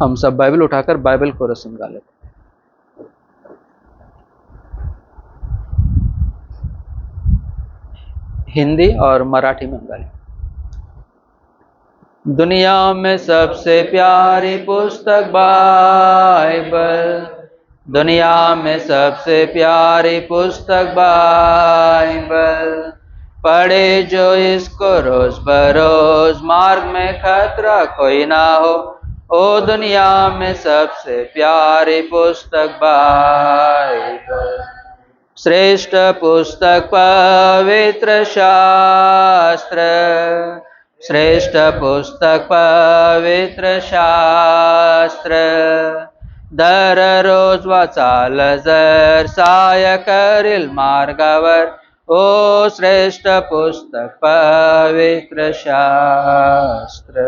हम सब बाइबल उठाकर बाइबल को रस्म गा लेते हैं। हिंदी और मराठी में गा लेते। दुनिया में सबसे प्यारी पुस्तक बाइबल, दुनिया में सबसे प्यारी पुस्तक बाइबल, पढ़े जो इसको रोज बरोज, मार्ग में खतरा कोई ना हो। ओ दुनिया में सबसे प्यारी पुस्तक बाइबल, श्रेष्ठ पुस्तक पवित्र शास्त्र, श्रेष्ठ पुस्तक पवित्र शास्त्र, दररोज वाचाल जर साय करील मार्गावर, ओ श्रेष्ठ पुस्तक पवित्र शास्त्र।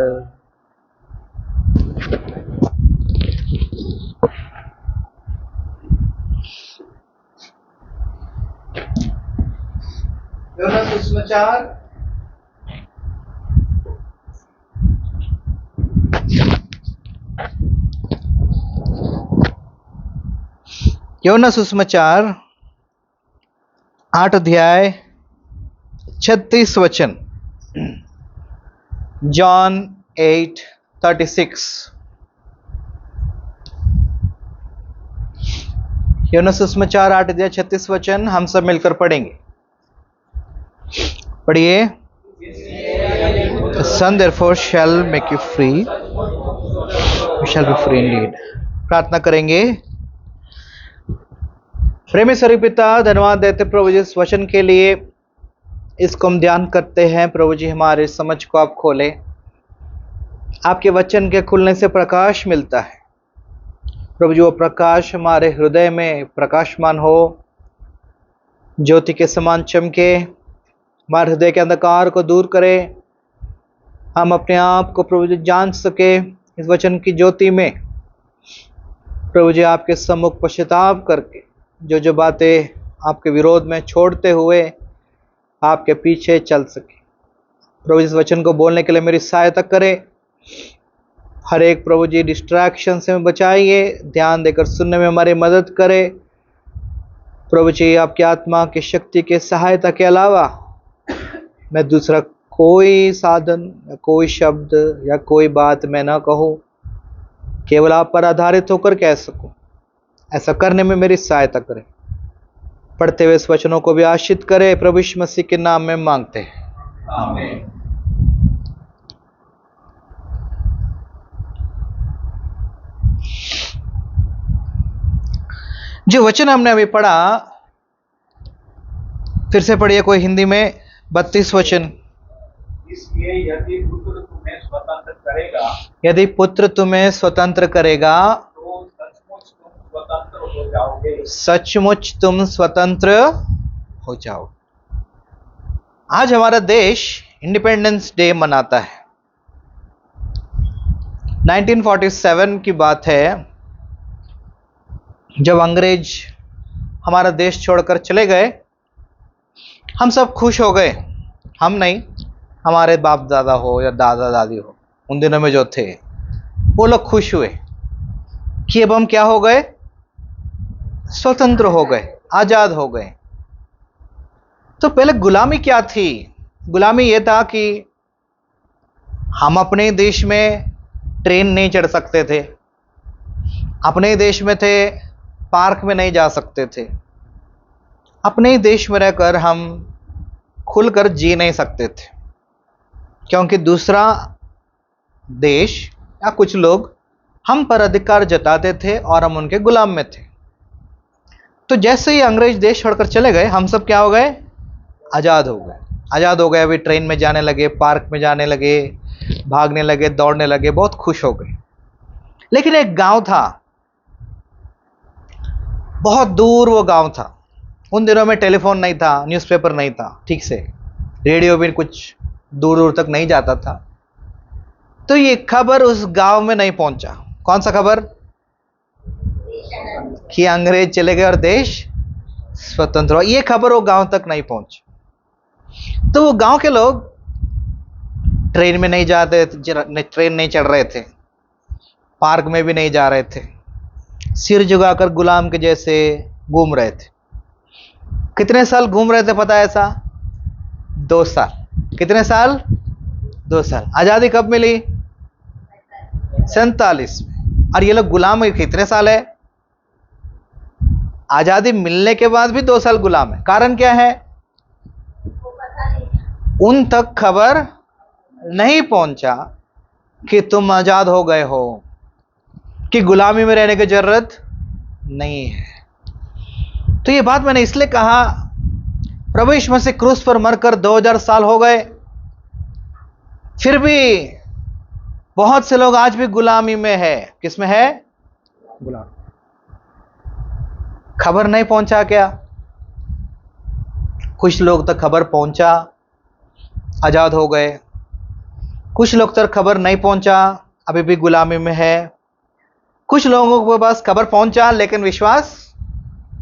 योना सुसमाचार योना सुसमाचार 8 अध्याय 36 वचन। जॉन 8:36। योना सुसमाचार 8 अध्याय 36 वचन हम सब मिलकर पढ़ेंगे। पढ़िए। The Son therefore shall make you free, you shall be free indeed। प्रार्थना करेंगे। प्रेमी स्वर्गीय पिता, धन्यवाद देते प्रभु जी इस वचन के लिए। इसको हम ध्यान करते हैं प्रभु जी, हमारे समझ को आप खोले। आपके वचन के खुलने से प्रकाश मिलता है प्रभु जी, वो प्रकाश हमारे हृदय में प्रकाशमान हो, ज्योति के समान चमके, हमारे हृदय के अंधकार को दूर करे। हम अपने आप को प्रभु जी जान सके इस वचन की ज्योति में। प्रभु जी आपके सम्मुख पश्चाताप करके जो जो बातें आपके विरोध में छोड़ते हुए आपके पीछे चल सके। प्रभु जी इस वचन को बोलने के लिए मेरी सहायता करें। हर एक प्रभु जी डिस्ट्रैक्शन से बचाइए, ध्यान देकर सुनने में हमारी मदद करे। प्रभु जी आपकी आत्मा की शक्ति के सहायता के अलावा मैं दूसरा कोई साधन या कोई शब्द या कोई बात मैं ना कहूँ, केवल आप पर आधारित होकर कह सकूँ। ऐसा करने में मेरी सहायता करें। पढ़ते हुए इस वचनों को भी आशीष करें, प्रभु यीशु मसीह के नाम में मांगते हैं, आमीन। जो वचन हमने अभी पढ़ा, फिर से पढ़िए कोई हिंदी में। 32 वचन। इसलिए यदि पुत्र तुम्हें स्वतंत्र करेगा, यदि पुत्र तुम्हें स्वतंत्र करेगा तो सचमुच तुम स्वतंत्र हो जाओगे। सचमुच तुम स्वतंत्र हो जाओ। आज हमारा देश इंडिपेंडेंस डे मनाता है। 1947 की बात है, जब अंग्रेज हमारा देश छोड़कर चले गए। हम सब खुश हो गए। हम नहीं, हमारे बाप दादा हो या दादा दादी हो, उन दिनों में जो थे वो लोग खुश हुए कि अब हम क्या हो गए, स्वतंत्र हो गए, आजाद हो गए। तो पहले गुलामी क्या थी? गुलामी यह था कि हम अपने देश में ट्रेन नहीं चढ़ सकते थे, अपने देश में थे पार्क में नहीं जा सकते थे, अपने ही देश में रहकर हम खुलकर जी नहीं सकते थे, क्योंकि दूसरा देश या कुछ लोग हम पर अधिकार जताते थे और हम उनके गुलाम में थे। तो जैसे ही अंग्रेज देश छोड़कर चले गए, हम सब क्या हो गए, आज़ाद हो गए। आज़ाद हो गए, अभी ट्रेन में जाने लगे, पार्क में जाने लगे, भागने लगे, दौड़ने लगे, बहुत खुश हो गए। लेकिन एक गांव था, बहुत दूर वो गांव था। उन दिनों में टेलीफोन नहीं था, न्यूज़पेपर नहीं था, ठीक से रेडियो भी कुछ दूर दूर तक नहीं जाता था। तो ये खबर उस गांव में नहीं पहुंचा। कौन सा खबर? कि अंग्रेज चले गए और देश स्वतंत्र हुआ। ये खबर वो गांव तक नहीं पहुंची। तो वो गांव के लोग ट्रेन में नहीं जाते, ट्रेन नहीं चढ़ रहे थे, पार्क में भी नहीं जा रहे थे, सिर झुकाकर गुलाम के जैसे घूम रहे थे। कितने साल घूम रहे थे पता है? ऐसा 2 साल। कितने साल? 2 साल। आजादी कब मिली? 47 में। और ये लोग गुलाम कितने साल है? आजादी मिलने के बाद भी 2 साल गुलाम है। कारण क्या है? उन तक खबर नहीं पहुंचा कि तुम आजाद हो गए हो, कि गुलामी में रहने की जरूरत नहीं है। तो ये बात मैंने इसलिए कहा, प्रभु यीशु मसीह क्रूस पर मरकर 2000 साल हो गए, फिर भी बहुत से लोग आज भी गुलामी में है। किसमें है? गुलाम। खबर नहीं पहुंचा क्या? कुछ लोग तक खबर पहुंचा, आजाद हो गए। कुछ लोग तक खबर नहीं पहुंचा, अभी भी गुलामी में है। कुछ लोगों को बस खबर पहुंचा लेकिन विश्वास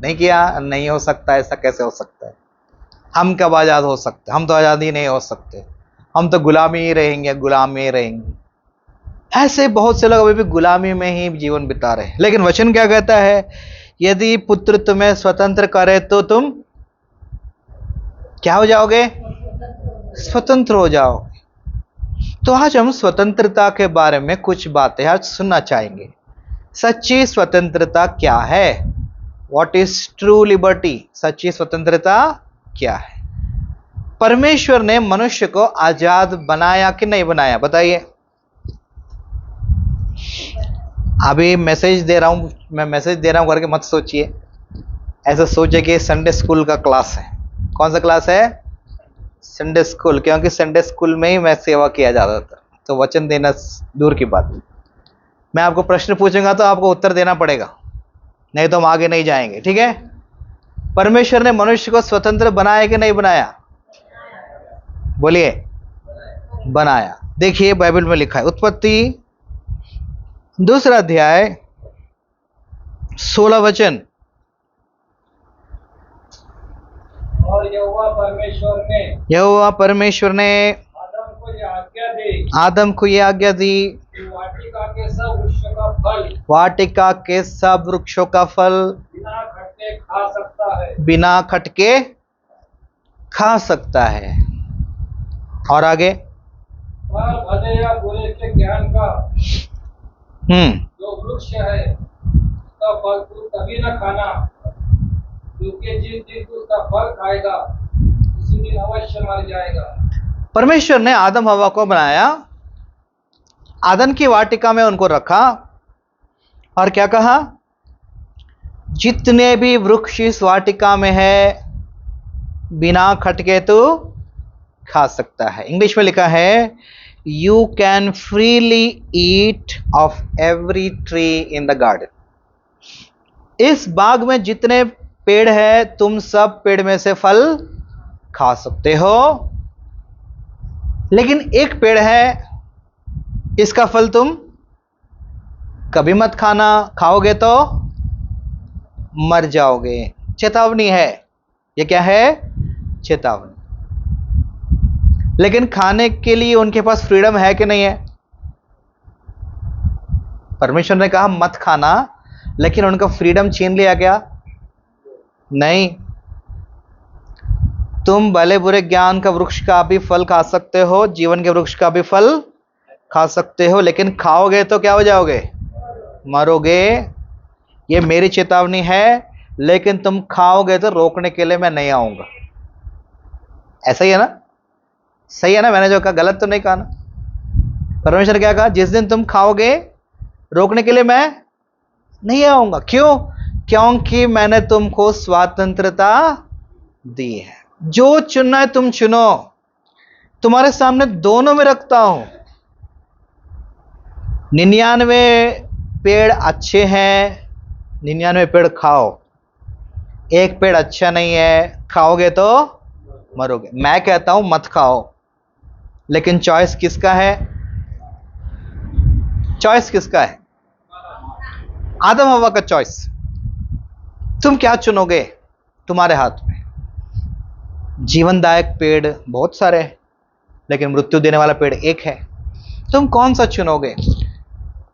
नहीं किया। नहीं हो सकता, ऐसा कैसे हो सकता है? हम कब आजाद हो सकते? हम तो आजाद ही नहीं हो सकते, हम तो गुलामी ही रहेंगे, गुलामी ही रहेंगे। ऐसे बहुत से लोग अभी भी गुलामी में ही जीवन बिता रहे हैं। लेकिन वचन क्या कहता है? यदि पुत्र तुम्हें स्वतंत्र करे तो तुम क्या हो जाओगे? स्वतंत्र हो जाओगे। तो आज हम स्वतंत्रता के बारे में कुछ बातें आज सुनना चाहेंगे। सच्ची स्वतंत्रता क्या है? What is true liberty? सच्ची स्वतंत्रता क्या है? परमेश्वर ने मनुष्य को आजाद बनाया कि नहीं बनाया? बताइए। अभी मैसेज दे रहा हूं, मैं मैसेज दे रहा हूं करके मत सोचिए, ऐसा सोचे कि संडे स्कूल का क्लास है। कौन सा क्लास है? Sunday school. क्योंकि संडे स्कूल में ही मैं सेवा किया जाता था, तो वचन देना दूर की बात। मैं आपको प्रश्न पूछूंगा तो आपको उत्तर देना पड़ेगा, नहीं तो हम आगे नहीं जाएंगे। ठीक है? परमेश्वर ने मनुष्य को स्वतंत्र बनाया कि नहीं बनाया? बोलिए। बनाया। देखिए बाइबल में लिखा है, उत्पत्ति 2 अध्याय 16 वचन। और यहोवा परमेश्वर ने आदम को यह आज्ञा दी कि वाटिका के सब वृक्षों का फल वाटिका के सब वृक्षों का फल बिना खटके खा सकता है। बिना खटके खा सकता है। और आगे? पर भले या बुरे के ज्ञान का जो वृक्ष है उसका फल तू कभी न खाना, क्योंकि जिस दिन तू उसका फल खाएगा उसी दिन अवश्य मर जाएगा। परमेश्वर ने आदम हवा को बनाया, आदम की वाटिका में उनको रखा और क्या कहा? जितने भी वृक्ष इस वाटिका में है बिना खटके तो खा सकता है। इंग्लिश में लिखा है, you can freely eat of every tree in the garden. इस बाग में जितने पेड़ है तुम सब पेड़ में से फल खा सकते हो, लेकिन एक पेड़ है इसका फल तुम कभी मत खाना, खाओगे तो मर जाओगे। चेतावनी है। ये क्या है? चेतावनी। लेकिन खाने के लिए उनके पास फ्रीडम है कि नहीं है? परमेश्वर ने कहा मत खाना, लेकिन उनका फ्रीडम छीन लिया क्या? नहीं। तुम भले बुरे ज्ञान का वृक्ष का भी फल खा सकते हो, जीवन के वृक्ष का भी फल खा सकते हो, लेकिन खाओगे तो क्या हो जाओगे? मरोगे। ये मेरी चेतावनी है, लेकिन तुम खाओगे तो रोकने के लिए मैं नहीं आऊंगा। ऐसा ही है ना? सही है ना? मैंने जो कहा गलत तो नहीं कहा ना? परमेश्वर ने क्या कहा? जिस दिन तुम खाओगे रोकने के लिए मैं नहीं आऊंगा। क्यों? क्योंकि मैंने तुमको स्वतंत्रता दी है। जो चुनना है तुम चुनो, तुम्हारे सामने दोनों में रखता हूं। 99 पेड़ अच्छे हैं, 99 पेड़ खाओ। एक पेड़ अच्छा नहीं है, खाओगे तो मरोगे। मैं कहता हूं मत खाओ, लेकिन चॉइस किसका है? चॉइस किसका है? आदम हवा का चॉइस। तुम क्या चुनोगे? तुम्हारे हाथ में। जीवनदायक पेड़ बहुत सारे हैं, लेकिन मृत्यु देने वाला पेड़ एक है। तुम कौन सा चुनोगे?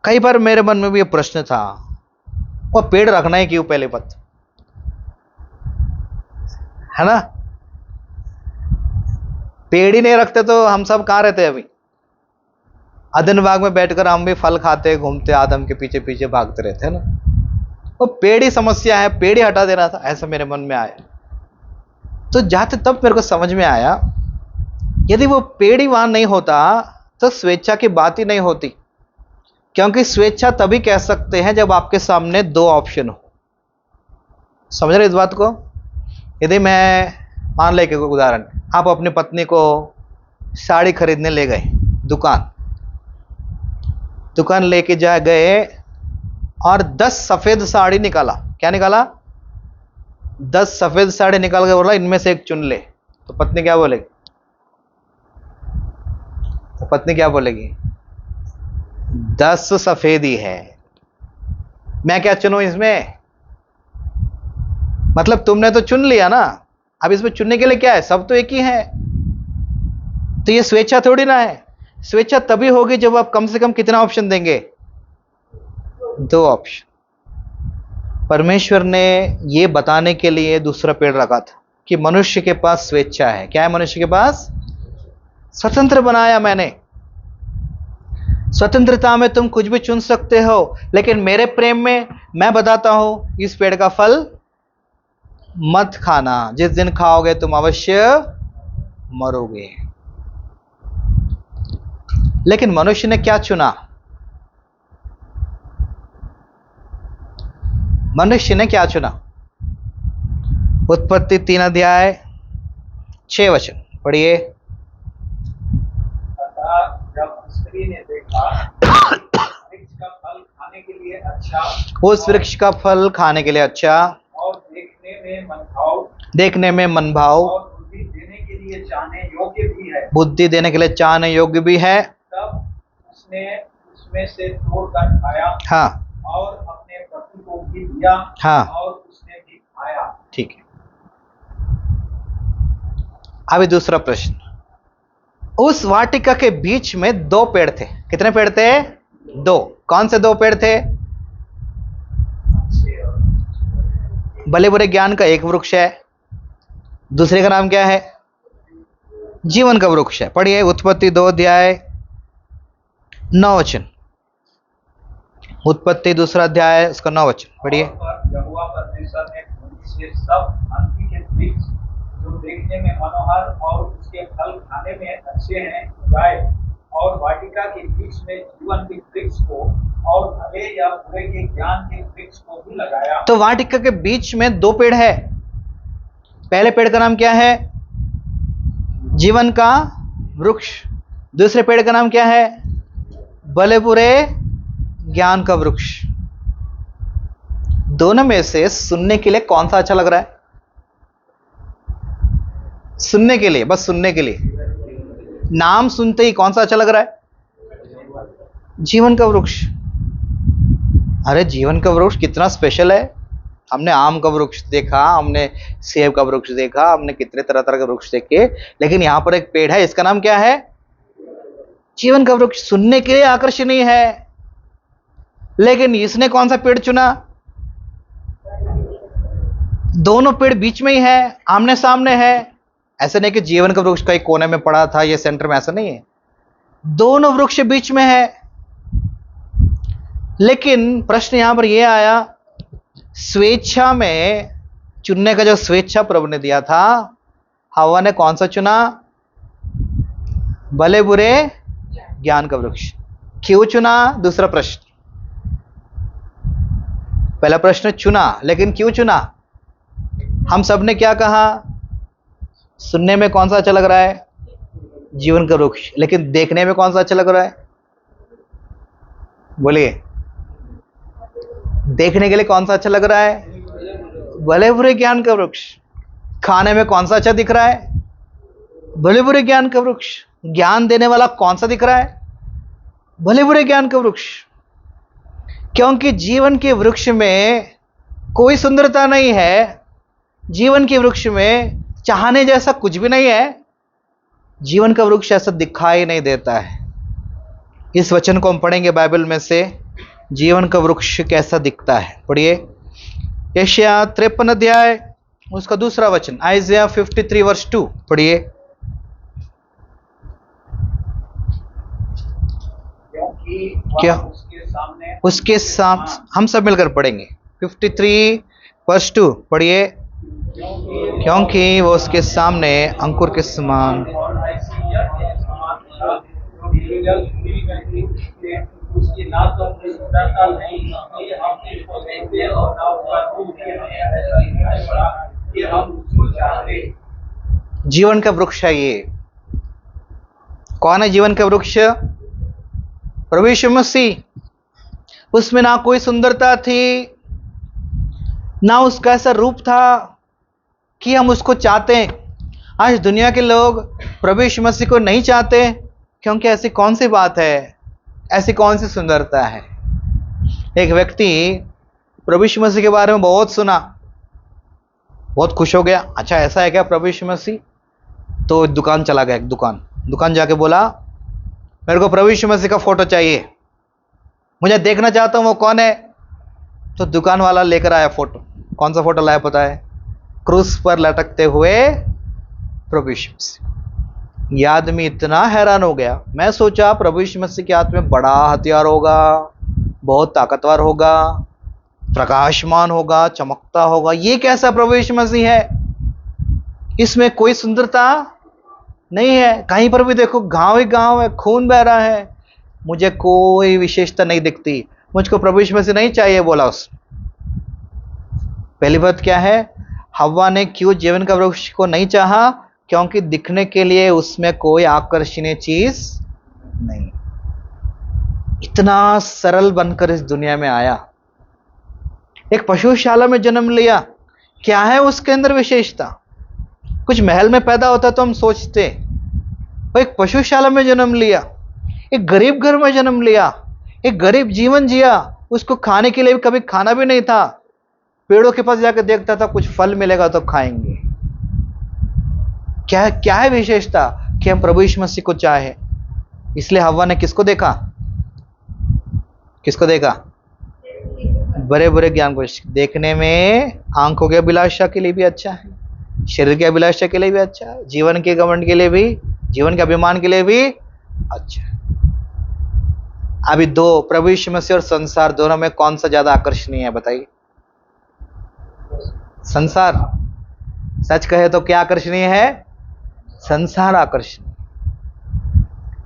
कई बार मेरे मन में भी ये प्रश्न था, वो पेड़ रखना है क्यों पहले बात, है ना? पेड़ ही नहीं रखते तो हम सब कहाँ रहते अभी? अदन बाग में बैठकर हम भी फल खाते, घूमते, आदम के पीछे पीछे भागते रहते हैं ना। वो पेड़ ही समस्या है, पेड़ ही हटा देना था, ऐसा मेरे मन में आया। तो जाते तब मेरे को समझ में आया, यदि वो पेड़ ही वहां नहीं होता तो स्वेच्छा की बात ही नहीं होती। क्योंकि स्वेच्छा तभी कह सकते हैं जब आपके सामने दो ऑप्शन हो। समझ रहे इस बात को? यदि मैं मान ले के कोई उदाहरण, आप अपनी पत्नी को साड़ी खरीदने ले गए दुकान लेके जा गए और 10 सफेद साड़ी निकाला। क्या निकाला? 10 सफेद साड़ी निकाल के बोला इनमें से एक चुन ले। तो पत्नी क्या बोलेगी? तो पत्नी क्या बोलेगी? 10 सफेद ही है, मैं क्या चुनूं इसमें? मतलब तुमने तो चुन लिया ना, अब इसमें चुनने के लिए क्या है? सब तो एक ही है। तो ये स्वेच्छा थोड़ी ना है। स्वेच्छा तभी होगी जब आप कम से कम कितना ऑप्शन देंगे? 2 ऑप्शन। परमेश्वर ने ये बताने के लिए दूसरा पेड़ रखा था कि मनुष्य के पास स्वेच्छा है। क्या है मनुष्य के पास? स्वतंत्र बनाया मैंने। स्वतंत्रता में तुम कुछ भी चुन सकते हो, लेकिन मेरे प्रेम में मैं बताता हूं इस पेड़ का फल मत खाना, जिस दिन खाओगे तुम अवश्य मरोगे। लेकिन मनुष्य ने क्या चुना? मनुष्य ने क्या चुना? उत्पत्ति 3 अध्याय 6 वचन पढ़िए। जब स्त्री ने देखा वृक्ष का फल खाने के लिए अच्छा, उस वृक्ष का फल खाने के लिए अच्छा और देखने में मनभाव और बुद्धि देने के लिए चाहने योग्य भी है, बुद्धि देने के लिए चाहने योग्य भी है, तब उसने उसमें से तोड़कर खाया हाँ और अपने पति को भी दिया हाँ और उसने भी खाया। ठीक है। अभी दूसरा प्रश्न, उस वाटिका के बीच में 2 पेड़ थे। कितने पेड़ थे? 2। कौन से 2 पेड़ थे? भले बुरे ज्ञान का एक वृक्ष है, दूसरे का नाम क्या है? जीवन का वृक्ष है। पढ़िए उत्पत्ति 2 अध्याय 9 वचन। उत्पत्ति 2 अध्याय उसका 9 वचन पढ़िए। यहोवा परमेश्वर ने भूमि से सब अंती के वृक्ष जो देखने में मनोहर और उसके फल खाने में अच्छे हैं उगाए, और वाटिका के बीच में जीवन के वृक्ष को और भले या बुरे के ज्ञान के वृक्ष को भी लगाया। तो वाटिका के बीच में 2 पेड़ है। पहले पेड़ का नाम क्या है? जीवन का वृक्ष। दूसरे पेड़ का नाम क्या है? भले बुरे ज्ञान का वृक्ष। दोनों में से सुनने के लिए कौन सा अच्छा लग रहा है? सुनने के लिए, बस सुनने के लिए, नाम सुनते ही कौन सा अच्छा लग रहा है? जीवन का वृक्ष। अरे जीवन का वृक्ष कितना स्पेशल है। हमने आम का वृक्ष देखा, हमने सेब का वृक्ष देखा, हमने कितने तरह तरह के वृक्ष देखे, लेकिन यहां पर एक पेड़ है, इसका नाम क्या है? जीवन का वृक्ष। सुनने के लिए आकर्षणीय है, लेकिन इसने कौन सा पेड़ चुना? दोनों पेड़ बीच में ही है, आमने सामने है। ऐसा नहीं कि जीवन का वृक्ष कहीं कोने में पड़ा था, ये सेंटर में, ऐसा नहीं है। दोनों वृक्ष बीच में है। लेकिन प्रश्न यहां पर यह आया, स्वेच्छा में चुनने का जो स्वेच्छा प्रभु ने दिया था, हवा ने कौन सा चुना? भले बुरे ज्ञान का वृक्ष। क्यों चुना? दूसरा प्रश्न। पहला प्रश्न चुना, लेकिन क्यों चुना? हम सब ने क्या कहा? सुनने में कौन सा अच्छा लग रहा है? जीवन का वृक्ष। लेकिन देखने में कौन सा अच्छा लग रहा है? बोलिए, देखने के लिए कौन सा अच्छा लग रहा है? भले बुरे ज्ञान का वृक्ष। खाने में कौन सा अच्छा दिख रहा है? भले बुरे ज्ञान का वृक्ष। ज्ञान देने वाला कौन सा दिख रहा है? भले बुरे ज्ञान का वृक्ष। क्योंकि जीवन के वृक्ष में कोई सुंदरता नहीं है, जीवन के वृक्ष में चाहने जैसा कुछ भी नहीं है, जीवन का वृक्ष ऐसा दिखाई नहीं देता है। इस वचन को हम पढ़ेंगे बाइबल में से जीवन का वृक्ष कैसा दिखता है। पढ़िए यशायाह 53 अध्याय उसका दूसरा वचन, आइज़िया 53 वर्स 2 पढ़िए। क्योंकि क्या? वह उसके सामने हम सब मिलकर पढ़ेंगे 53 वर्स 2 पढ़िए। क्योंकि वो उसके सामने अंकुर के समान और ऐसी यज्ञ समान था, जो नीरजल भूमि में थे, उसकी ना तो अपनी सुंदरता नहीं कि हम इसको देखते और ना उसका रूप कि हमें ऐसा दिखाई पड़ा कि हम उसको चाहते। जीवन का वृक्ष है ये। कौन है जीवन का वृक्ष? प्रभु यीशु मसीह। उसमें ना कोई सुंदरता थी, ना उसका ऐसा रूप था कि हम उसको चाहते। आज दुनिया के लोग प्रभु यीशु मसीह को नहीं चाहते, क्योंकि ऐसी कौन सी बात है, ऐसी कौन सी सुंदरता है। एक व्यक्ति प्रभु यीशु मसीह के बारे में बहुत सुना, बहुत खुश हो गया। अच्छा ऐसा है क्या प्रभु यीशु मसीह? तो दुकान चला गया, एक दुकान जाके बोला मेरे को प्रभु यीशु मसीह का फोटो चाहिए, मुझे देखना चाहता हूं वो कौन है। तो दुकान वाला लेकर आया फोटो। कौन सा फोटो लाया पता है? क्रूस पर लटकते हुए प्रभु यीशु मसीह। यह आदमी इतना हैरान हो गया। मैं सोचा प्रभु यीशु मसीह के हाथ में बड़ा हथियार होगा, बहुत ताकतवर होगा, प्रकाशमान होगा, चमकता होगा। ये कैसा प्रभु यीशु मसीह है? इसमें कोई सुंदरता नहीं है। कहीं पर भी देखो गांव ही गांव है, खून बह रहा है, मुझे कोई विशेषता नहीं दिखती। मुझको प्रभु यीशु मसीह नहीं चाहिए बोला उसने। पहली बात क्या है? हव्वा ने क्यों जीवन का वृक्ष को नहीं चाहा? क्योंकि दिखने के लिए उसमें कोई आकर्षणीय चीज नहीं। इतना सरल बनकर इस दुनिया में आया, एक पशुशाला में जन्म लिया। क्या है उसके अंदर विशेषता? कुछ महल में पैदा होता तो हम सोचते, वो एक पशुशाला में जन्म लिया, एक गरीब घर में जन्म लिया, एक गरीब जीवन जिया। उसको खाने के लिए भी कभी खाना भी नहीं था। पेड़ों के पास जाकर देखता था कुछ फल मिलेगा तो खाएंगे। क्या है विशेषता कि हम प्रभु यीशु मसीह को चाहे? इसलिए हव्वा ने किसको देखा? किसको देखा? बड़े बड़े ज्ञान को। देखने में आंखों की अभिलाषा के लिए भी अच्छा है, शरीर की अभिलाषा के लिए भी अच्छा है, जीवन के घमंड के लिए भी, जीवन के अभिमान के लिए भी अच्छा है। अभी दो, प्रभु यीशु मसीह और संसार, दोनों में कौन सा ज्यादा आकर्षणीय है बताइए? संसार। सच कहे तो क्या आकर्षणीय है? संसार आकर्षणीय,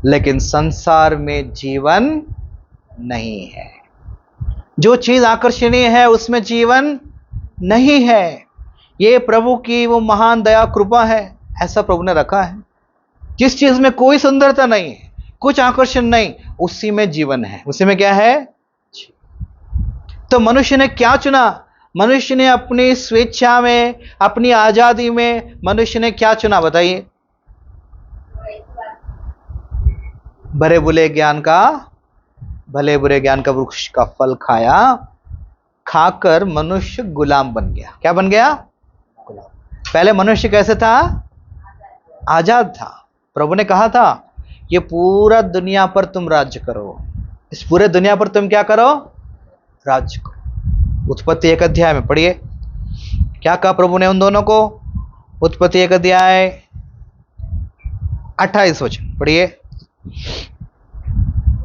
लेकिन संसार में जीवन नहीं है। जो चीज आकर्षणीय है उसमें जीवन नहीं है। ये प्रभु की वो महान दया कृपा है, ऐसा प्रभु ने रखा है। जिस चीज में कोई सुंदरता नहीं है, कुछ आकर्षण नहीं, उसी में जीवन है। उसी में क्या है? तो मनुष्य ने क्या चुना? मनुष्य ने अपनी स्वेच्छा में, अपनी आजादी में मनुष्य ने क्या चुना बताइए? भले बुरे ज्ञान का वृक्ष का फल खाया। खाकर मनुष्य गुलाम बन गया। क्या बन गया? गुलाम। पहले मनुष्य कैसे था? आजाद था। प्रभु ने कहा था ये पूरा दुनिया पर तुम राज्य करो। इस पूरे दुनिया पर तुम क्या करो? राज्य करो। उत्पत्ति 1 अध्याय में पढ़िए क्या कहा प्रभु ने उन दोनों को। उत्पत्ति 1 अध्याय 28 वचन पढ़िए।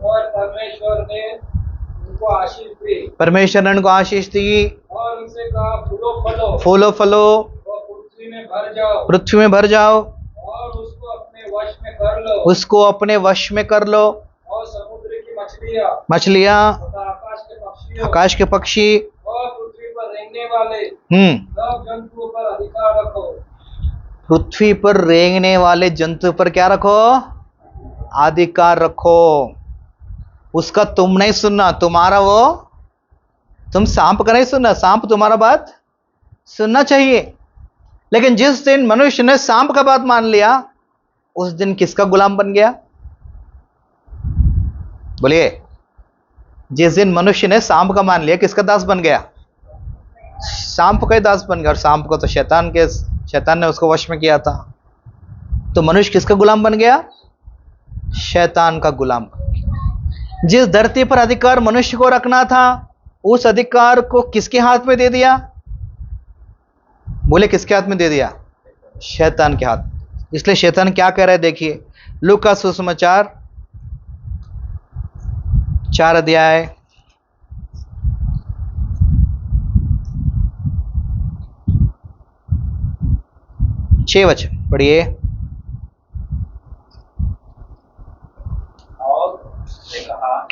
और परमेश्वर ने उनको आशीष दी, परमेश्वर ने उनको आशीष दी और उनसे कहा फूलो फूलो फलो और पृथ्वी में भर जाओ, पृथ्वी में भर जाओ और उसको अपने वश में कर लो, उसको अपने वश में कर लो। और समुद्र की मछलियां तथा आकाश के पक्षी और पृथ्वी पर रेंगने वाले सब जंतुओं पर अधिकार रखो। पृथ्वी पर रेंगने वाले जंतु पर क्या रखो? अधिकार रखो। उसका तुम नहीं सुनना, तुम्हारा वो, तुम सांप का नहीं सुनना। सांप तुम्हारा बात सुनना चाहिए, लेकिन जिस दिन मनुष्य ने सांप का बात मान लिया, उस दिन किसका गुलाम बन गया? बोलिए। जिस दिन मनुष्य ने सांप का मान लिया, किसका दास बन गया? सांप का ही दास बन गया। और सांप को तो शैतान ने उसको वश में किया था। तो मनुष्य किसका गुलाम बन गया? शैतान का गुलाम बन गया। जिस धरती पर अधिकार मनुष्य को रखना था, उस अधिकार को किसके हाथ में दे दिया? बोले किसके हाथ में दे दिया? शैतान के हाथ। इसलिए शैतान क्या कह रहा है, देखिए लूका सुसमाचार 4 अध्याय 6 वचन पढ़िए।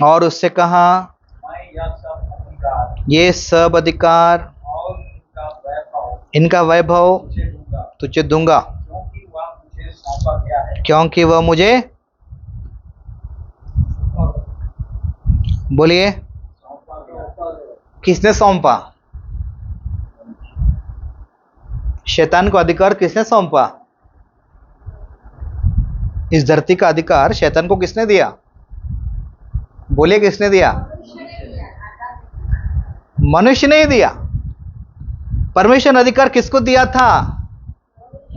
और उससे कहा मैं यह सब अधिकार ये सब अधिकार और इनका वैभव तुझे दूंगा, तुझे दूंगा, क्योंकि वह मुझे सौंपा गया है। क्योंकि वह मुझे, बोलिए सौंपा गया। किसने सौंपा? शैतान को अधिकार किसने सौंपा? इस धरती का अधिकार शैतान को किसने दिया? बोलिए किसने दिया? मनुष्य ने ही दिया। परमेश्वर ने अधिकार किसको दिया था?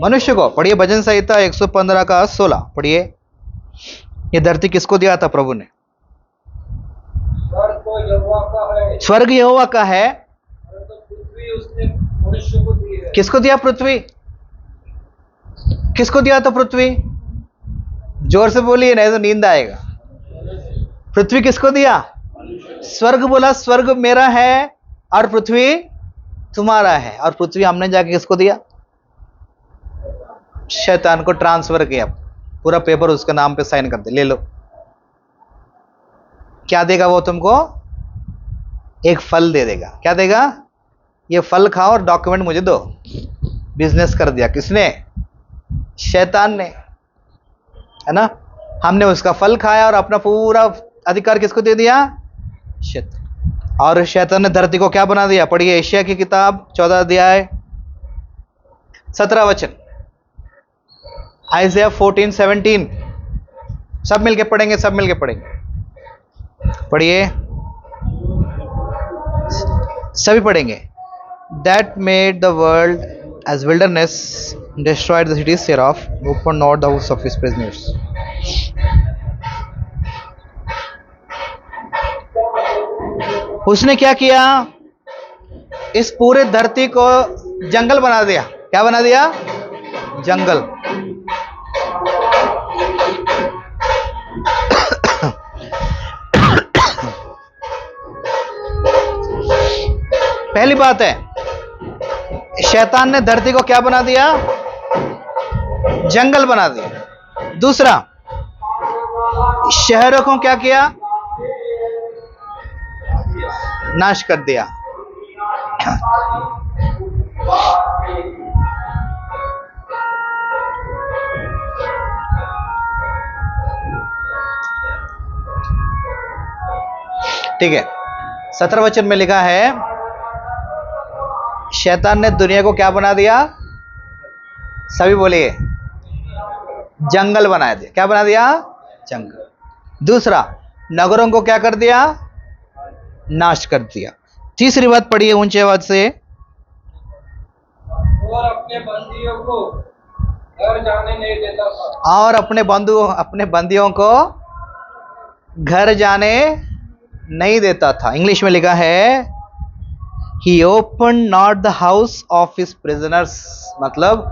मनुष्य को। पढ़िए भजन संहिता 115 का 16 पढ़िए। ये धरती किसको दिया था प्रभु ने? स्वर्ग तो यहोवा का है, स्वर्ग यहोवा का है, परंतु पृथ्वी उसने मनुष्य को दी है। किसको दिया पृथ्वी? किसको दिया था पृथ्वी? जोर से बोलिए नहीं तो नींद आएगा। पृथ्वी किसको दिया? स्वर्ग बोला स्वर्ग मेरा है और पृथ्वी तुम्हारा है। और पृथ्वी हमने जाके किसको दिया? शैतान को ट्रांसफर किया। पूरा पेपर उसके नाम पे साइन कर दे, ले लो। क्या देगा वो तुमको? एक फल दे देगा। क्या देगा? ये फल खाओ और डॉक्यूमेंट मुझे दो। बिजनेस कर दिया किसने? शैतान ने, है ना। हमने उसका फल खाया और अपना पूरा अधिकार किसको दे दिया? शैतान। और शैतान ने धरती को क्या बना दिया? पढ़िए एशिया की किताब 14 अध्याय 17 वचन, आइज़िया 14:17। सब मिलके पढ़ेंगे, सब मिलके पढ़ेंगे। पढ़िए, सभी पढ़ेंगे। That made the world as wilderness, destroyed the cities thereof, opened not the house of his prisoners. उसने क्या किया? इस पूरे धरती को जंगल बना दिया। क्या बना दिया? जंगल। पहली बात है, शैतान ने धरती को क्या बना दिया? जंगल बना दिया। दूसरा, शहरों को क्या किया? नाश कर दिया। ठीक है, 17 वचन में लिखा है, शैतान ने दुनिया को क्या बना दिया? सभी बोलिए, जंगल बना दिया। क्या बना दिया? जंगल। दूसरा, नगरों को क्या कर दिया? नाश कर दिया। तीसरी बात पढ़िए ऊंचे आवाज से। और अपने बंदियों को घर जाने नहीं देता था। और अपने बंदियों को घर जाने नहीं देता था। इंग्लिश में लिखा है, He opened not the house of his prisoners, मतलब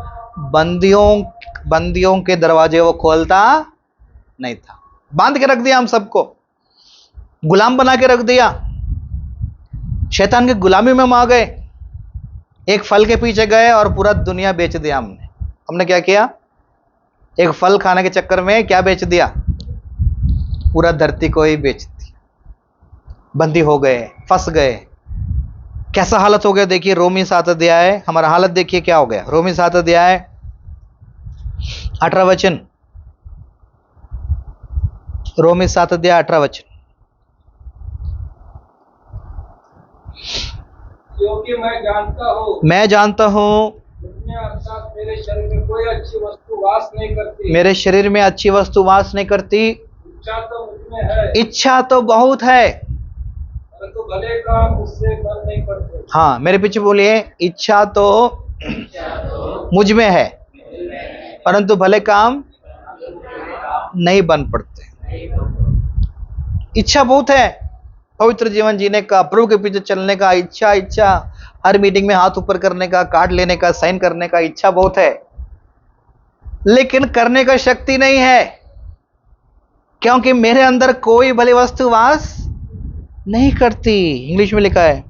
बंदियों के दरवाजे वो खोलता नहीं था। बांध के रख दिया हम सबको, गुलाम बना के रख दिया। शैतान की गुलामी में हम आ गए। एक फल के पीछे गए और पूरा दुनिया बेच दिया हमने। हमने क्या किया? एक फल खाने के चक्कर में क्या बेच दिया? पूरा धरती को ही बेच दिया। बंदी हो गए, फंस गए। कैसा हालत हो गया देखिए। रोमी 7 अध्याय, हमारा हालत देखिए क्या हो गया। रोमी 7 अध्याय 18 वचन। रोमी 7 अध्याय 18 वचन। क्योंकि मैं जानता हूँ मेरे अर्थात मेरे शरीर में कोई अच्छी वस्तु वास नहीं करती। मेरे शरीर में अच्छी वस्तु वास नहीं करती। इच्छा तो मुझमें है, इच्छा तो बहुत है, परंतु भले काम उससे बन नहीं पड़ते। हाँ मेरे पीछे बोलिए, इच्छा तो मुझ में है परंतु भले काम नहीं बन पड़ते। इच्छा बहुत है पवित्र जीवन जीने का, प्रभु के पीछे चलने का इच्छा, हर मीटिंग में हाथ ऊपर करने का, कार्ड लेने का, साइन करने का इच्छा बहुत है, लेकिन करने का शक्ति नहीं है, क्योंकि मेरे अंदर कोई भली वस्तु वास नहीं करती। इंग्लिश में लिखा है,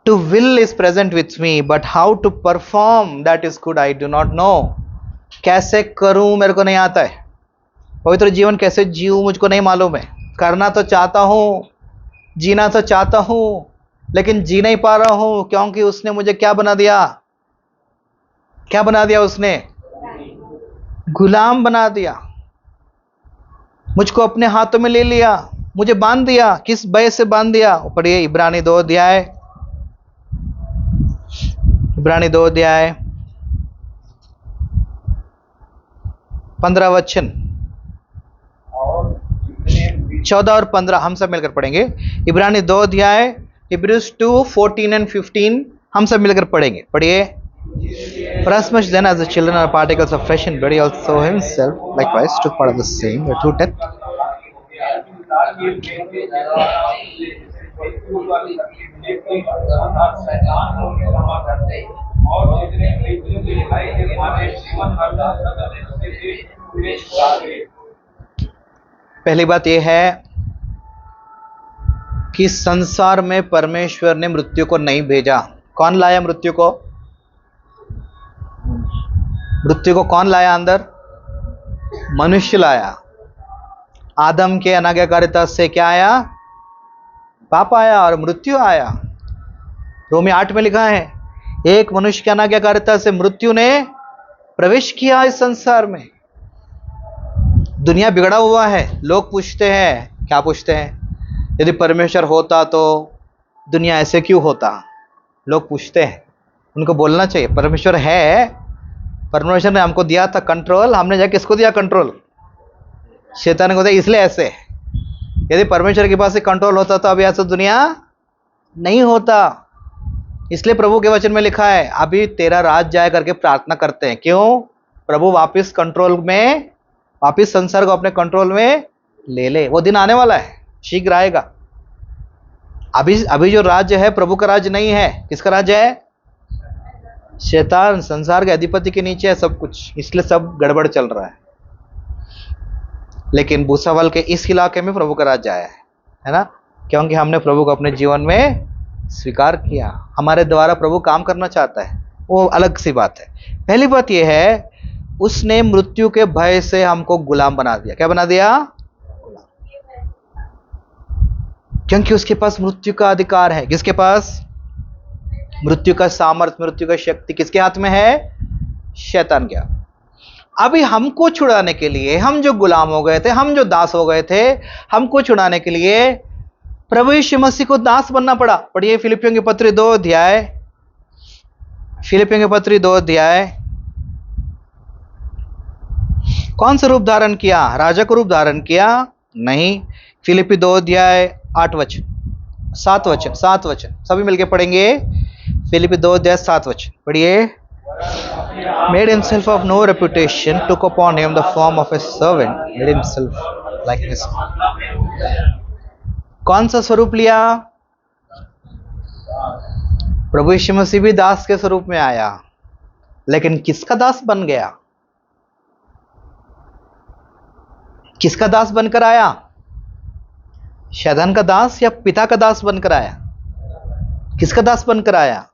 to will is present with me but how to perform that is good I do not know. कैसे करूं मेरे को नहीं आता है, पवित्र जीवन कैसे जीऊं मुझको नहीं मालूम है। करना तो चाहता हूं, जीना तो चाहता हूं, लेकिन जी नहीं पा रहा हूं, क्योंकि उसने मुझे क्या बना दिया, क्या बना दिया उसने, गुलाम बना दिया। मुझको अपने हाथों में ले लिया, मुझे बांध दिया। किस भय से बांध दिया? पढ़िए इब्रानी 2 अध्याय, इब्रानी 2 अध्याय 15 वचन, और जितने 14 और 15 हम सब मिलकर पढ़ेंगे। इब्रानी 2 अध्याय, Hebrews 2:14 and 15 हम सब मिलकर पढ़ेंगे। पढ़िए। For as much then as the children are partakers of flesh and blood, he also himself likewise took part of the same, through death और जितने मृत्यु की लड़ाई के मारे जीवन मरना से पहली बात यह है कि संसार में परमेश्वर ने मृत्यु को नहीं भेजा। कौन लाया मृत्यु को? मृत्यु को कौन लाया अंदर? मनुष्य लाया। आदम के अनाज्ञाकारिता से क्या आया? पाप आया और मृत्यु आया। रोमी 8 में लिखा है, एक मनुष्य की अनाज्ञाकारिता से मृत्यु ने प्रवेश किया इस संसार में। दुनिया बिगड़ा हुआ है। लोग पूछते हैं, क्या पूछते हैं? यदि परमेश्वर होता तो दुनिया ऐसे क्यों होता? लोग पूछते हैं। उनको बोलना चाहिए परमेश्वर है, परमेश्वर ने हमको दिया था कंट्रोल, हमने जाके किसको दिया कंट्रोल? शैतान को दिया, इसलिए ऐसे। यदि परमेश्वर के पास से कंट्रोल होता तो अभी ऐसा दुनिया नहीं होता। इसलिए प्रभु के वचन में लिखा है, अभी तेरा राज जाए करके प्रार्थना करते हैं। क्यों? प्रभु वापस कंट्रोल में, वापस संसार को अपने कंट्रोल में ले ले। वो दिन आने वाला है, शीघ्र आएगा। अभी जो राज्य है प्रभु का राज्य नहीं है। किसका राज्य है? शैतान, संसार के अधिपति के नीचे है सब कुछ, इसलिए सब गड़बड़ चल रहा है। लेकिन भूसावल के इस इलाके में प्रभु का राज्य आया है ना, क्योंकि हमने प्रभु को अपने जीवन में स्वीकार किया। हमारे द्वारा प्रभु काम करना चाहता है, वो अलग सी बात है। पहली बात यह है, उसने मृत्यु के भय से हमको गुलाम बना दिया। क्या बना दिया? क्योंकि उसके पास मृत्यु का अधिकार है। किसके पास? मृत्यु का सामर्थ्य, मृत्यु का शक्ति किसके हाथ में है? शैतान के हाथ। अभी हमको छुड़ाने के लिए, हम जो गुलाम हो गए थे, हम जो दास हो गए थे, हमको छुड़ाने के लिए प्रभु यीशु मसीह को दास बनना पड़ा। पढ़िए फिलिपियों की पत्री 2 अध्याय, फिलिपियों की पत्री 2 अध्याय। कौन सा रूप धारण किया? राजा को रूप धारण किया? नहीं। फिलिपी 2 अध्याय 8 वचन, 7 वचन, 7 वचन सभी मिलके पढ़ेंगे। फिलिपी 2 अध्याय 7 वचन पढ़िए। Made himself of no reputation, took upon him the form of a servant, made himself like his। कौन सा स्वरूप लिया? प्रभु यीशु मसीह भी दास के स्वरूप में आया, लेकिन किसका दास बन गया? किसका दास बनकर आया? शैतान का दास या पिता का दास बनकर आया? किसका दास बनकर आया?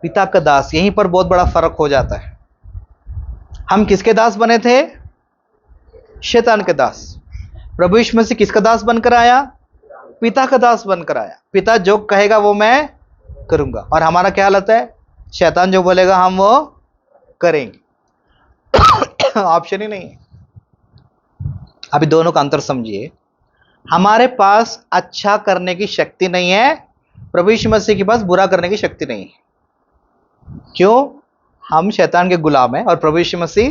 पिता का दास। यहीं पर बहुत बड़ा फर्क हो जाता है। हम किसके दास बने थे? शैतान के दास। प्रभु यीशु मसीह किसका दास बनकर आया? पिता का दास बनकर आया। पिता जो कहेगा वो मैं करूंगा। और हमारा क्या हालत है? शैतान जो बोलेगा हम वो करेंगे। ऑप्शन ही नहीं है। अभी दोनों का अंतर समझिए। हमारे पास अच्छा करने की शक्ति नहीं है, प्रभु यीशु मसीह के पास बुरा करने की शक्ति नहीं है। क्यों? हम शैतान के गुलाम हैं और प्रभु यीशु मसीह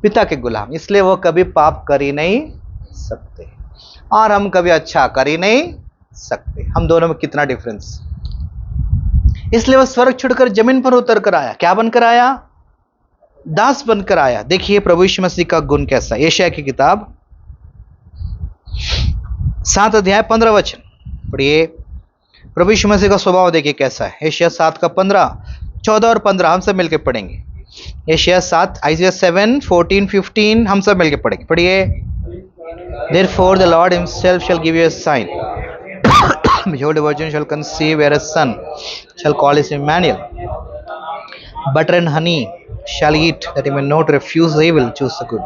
पिता के गुलाम, इसलिए वो कभी पाप कर ही नहीं सकते और हम कभी अच्छा कर ही नहीं सकते। हम दोनों में कितना डिफरेंस। इसलिए वो स्वर्ग छोड़कर जमीन पर उतर कर आया। क्या बनकर आया? दास बनकर आया। देखिए प्रभु यीशु मसीह का गुण कैसा। यशायाह की किताब 7 अध्याय 15 वचन पढ़िए। प्रभु यीशु मसीह का स्वभाव देखिए कैसा है। एशिया 7 का 15, 14 और 15 हम सब मिलकर पढ़ेंगे। एशिया 7, आइजिया 7, 14, 15 हम सब मिलकर पढ़ेंगे। पढ़िए। Therefore the Lord himself shall give you a sign. Behold, a virgin shall conceive, bear a son, shall call his name Emmanuel. Butter and honey shall eat, that he may not refuse the evil, choose the good.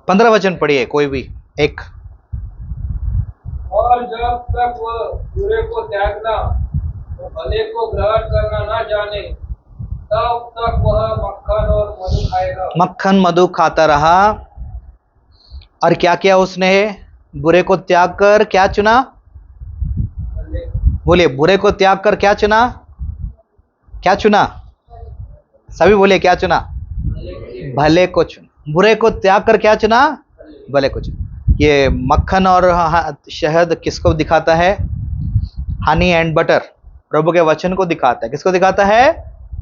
15 वचन पढ़िए कोई भी एक। और जब तक वह बुरे को त्यागना और भले को ग्रहण करना न जाने, तब तक वह मक्खन और मधु खाएगा। मक्खन मधु खाता रहा। और क्या किया उसने? बुरे को त्याग कर क्या चुना? बोलिए, बुरे को त्याग कर क्या चुना? क्या चुना? सभी बोलिए, क्या चुना? भले को चुना। बुरे को त्याग कर क्या चुना? भले को चुना। ये मक्खन और शहद किसको दिखाता है? हनी एंड बटर प्रभु के वचन को दिखाता है। किसको दिखाता है?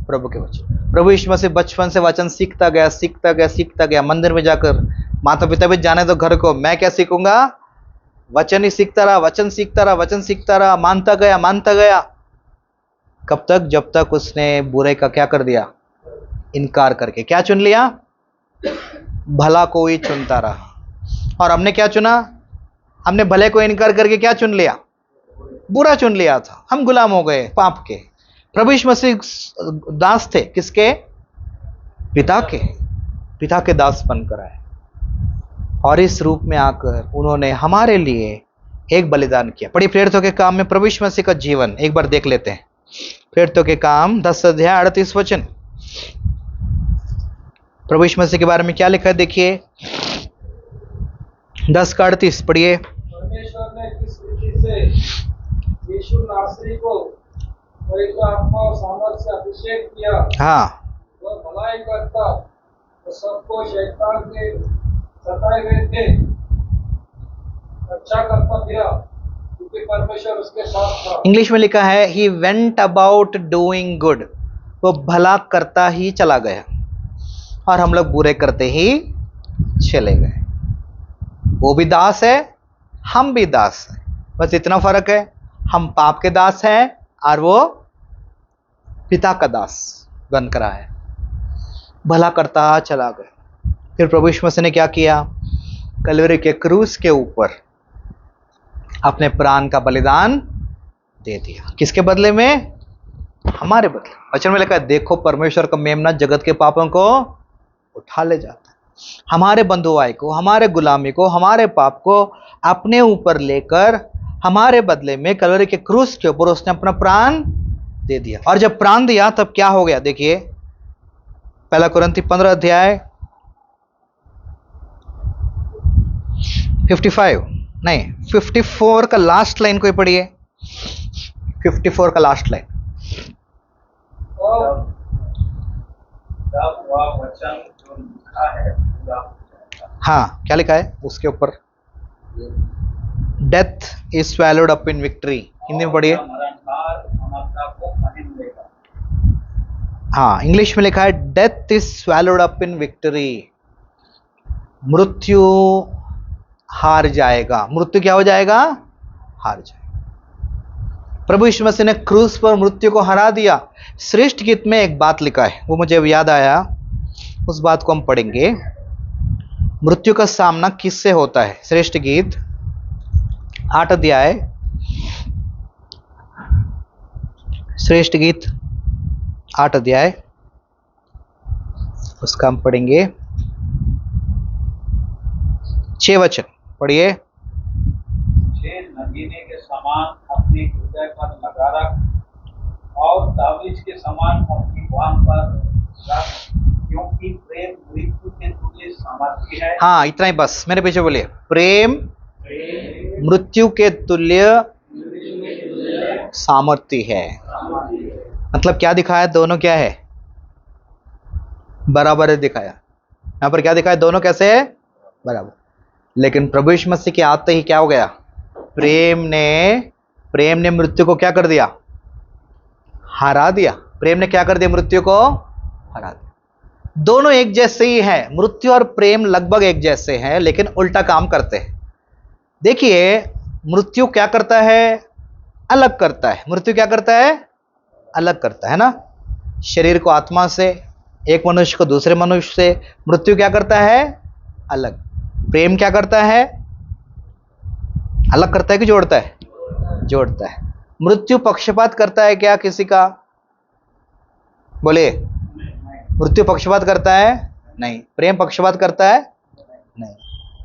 प्रभु के वचन। प्रभु यीशु मसीह बचपन से वचन सीखता गया, सीखता गया, सीखता गया। मंदिर में जाकर माता पिता भी जाने तो घर को, मैं क्या सीखूंगा? वचन ही सीखता रहा, वचन सीखता रहा, वचन सीखता रहा, मानता गया, मानता गया। कब तक? जब तक उसने बुरे का क्या कर दिया? इनकार करके क्या चुन लिया? भला को ही चुनता रहा। और हमने क्या चुना? हमने भले को इनकार करके क्या चुन लिया? बुरा चुन लिया था। हम गुलाम हो गए पाप के। प्रभु यीशु मसीह दास थे किसके? पिता के। पिता के दास बनकर आए और इस रूप में आकर उन्होंने हमारे लिए एक बलिदान किया। पढ़िए प्रेरितों के काम में प्रभु यीशु मसीह का जीवन एक बार देख लेते हैं। प्रेरितों के काम 10 अध्याय 38 वचन। प्रभु यीशु मसीह के बारे में क्या लिखा है देखिए, 10 का 38 पढ़िए। परमेश्वर ने किस रीति से यीशु नासरी को पवित्र आत्मा और सामर्थ से अभिषेक किया। हाँ, वह भलाई करता तो सबको शैतान के सताए हुए थे अच्छा करता फिरा, क्योंकि परमेश्वर उसके साथ था। इंग्लिश में लिखा है he went about doing good. वो भला करता ही चला गया और हम लोग बुरे करते ही चले गए। वो भी दास है, हम भी दास हैं। बस इतना फर्क है, हम पाप के दास हैं और वो पिता का दास बनकर आया। भला करता चला गया। फिर प्रभु यीशु मसीह ने क्या किया? कलवरी के क्रूस के ऊपर अपने प्राण का बलिदान दे दिया। किसके बदले में? हमारे बदले। वचन में लिखा है देखो परमेश्वर का मेमना जगत के पापों को उठा ले जाता है। हमारे बंधुआई को, हमारे गुलामी को, हमारे पाप को अपने ऊपर लेकर हमारे बदले में कलवरी के क्रूस के ऊपर उसने अपना प्राण दे दिया। और जब प्राण दिया तब क्या हो गया देखिए, पहला कुरिन्थी 15 अध्याय 54 का लास्ट लाइन कोई पढ़िए। 54 का लास्ट लाइन। तब वह वचन जो लिखा है पूरा हो जाएगा। हाँ, क्या लिखा है उसके ऊपर? Death is swallowed up in victory. Hindi में पढ़िए। मरणहार अमरता को पहन लेगा। हाँ, इंग्लिश में लिखा है death is swallowed up in victory. मृत्यु हार जाएगा। मृत्यु क्या हो जाएगा? हार जाएगा। प्रभु यीशु मसीह ने क्रूस पर मृत्यु को हरा दिया। श्रेष्ठ गीत में एक बात लिखा है, वो मुझे याद आया, उस बात को हम पढ़ेंगे। मृत्यु का सामना किससे होता है? श्रेष्ठ गीत 8 अध्याय, श्रेष्ठ गीत 8 अध्याय, उसका हम पढ़ेंगे 6 वचन पढ़िए। छेद नगीने के समान अपने हृदय पर लगा रख और ताबीज के समान अपनी बांह पर रख, क्योंकि प्रेम मृत्यु के तुल्य सामर्थ्य है। हाँ, इतना ही बस, मेरे पीछे बोलिए। प्रेम मृत्यु के तुल्य सामर्थ्य है। मतलब क्या दिखाया? दोनों क्या है? बराबर है दिखाया। यहां पर क्या दिखाया? दोनों कैसे है? बराबर। लेकिन प्रभु यीशु मसीह के आते ही क्या हो गया? प्रेम ने मृत्यु को क्या कर दिया? हरा दिया। प्रेम ने क्या कर दिया? मृत्यु को हरा दिया। दोनों एक जैसे ही हैं। मृत्यु और प्रेम लगभग एक जैसे हैं, लेकिन उल्टा काम करते हैं। देखिए, मृत्यु क्या करता है? अलग करता है। मृत्यु क्या करता है? अलग करता है ना, शरीर को आत्मा से, एक मनुष्य को दूसरे मनुष्य से। मृत्यु क्या करता है? अलग। प्रेम क्या करता है? अलग करता है कि जोड़ता है? जोड़ता है। मृत्यु पक्षपात करता है क्या किसी का? बोलिए। मृत्यु पक्षपात करता है? नहीं। प्रेम पक्षपात करता है? नहीं।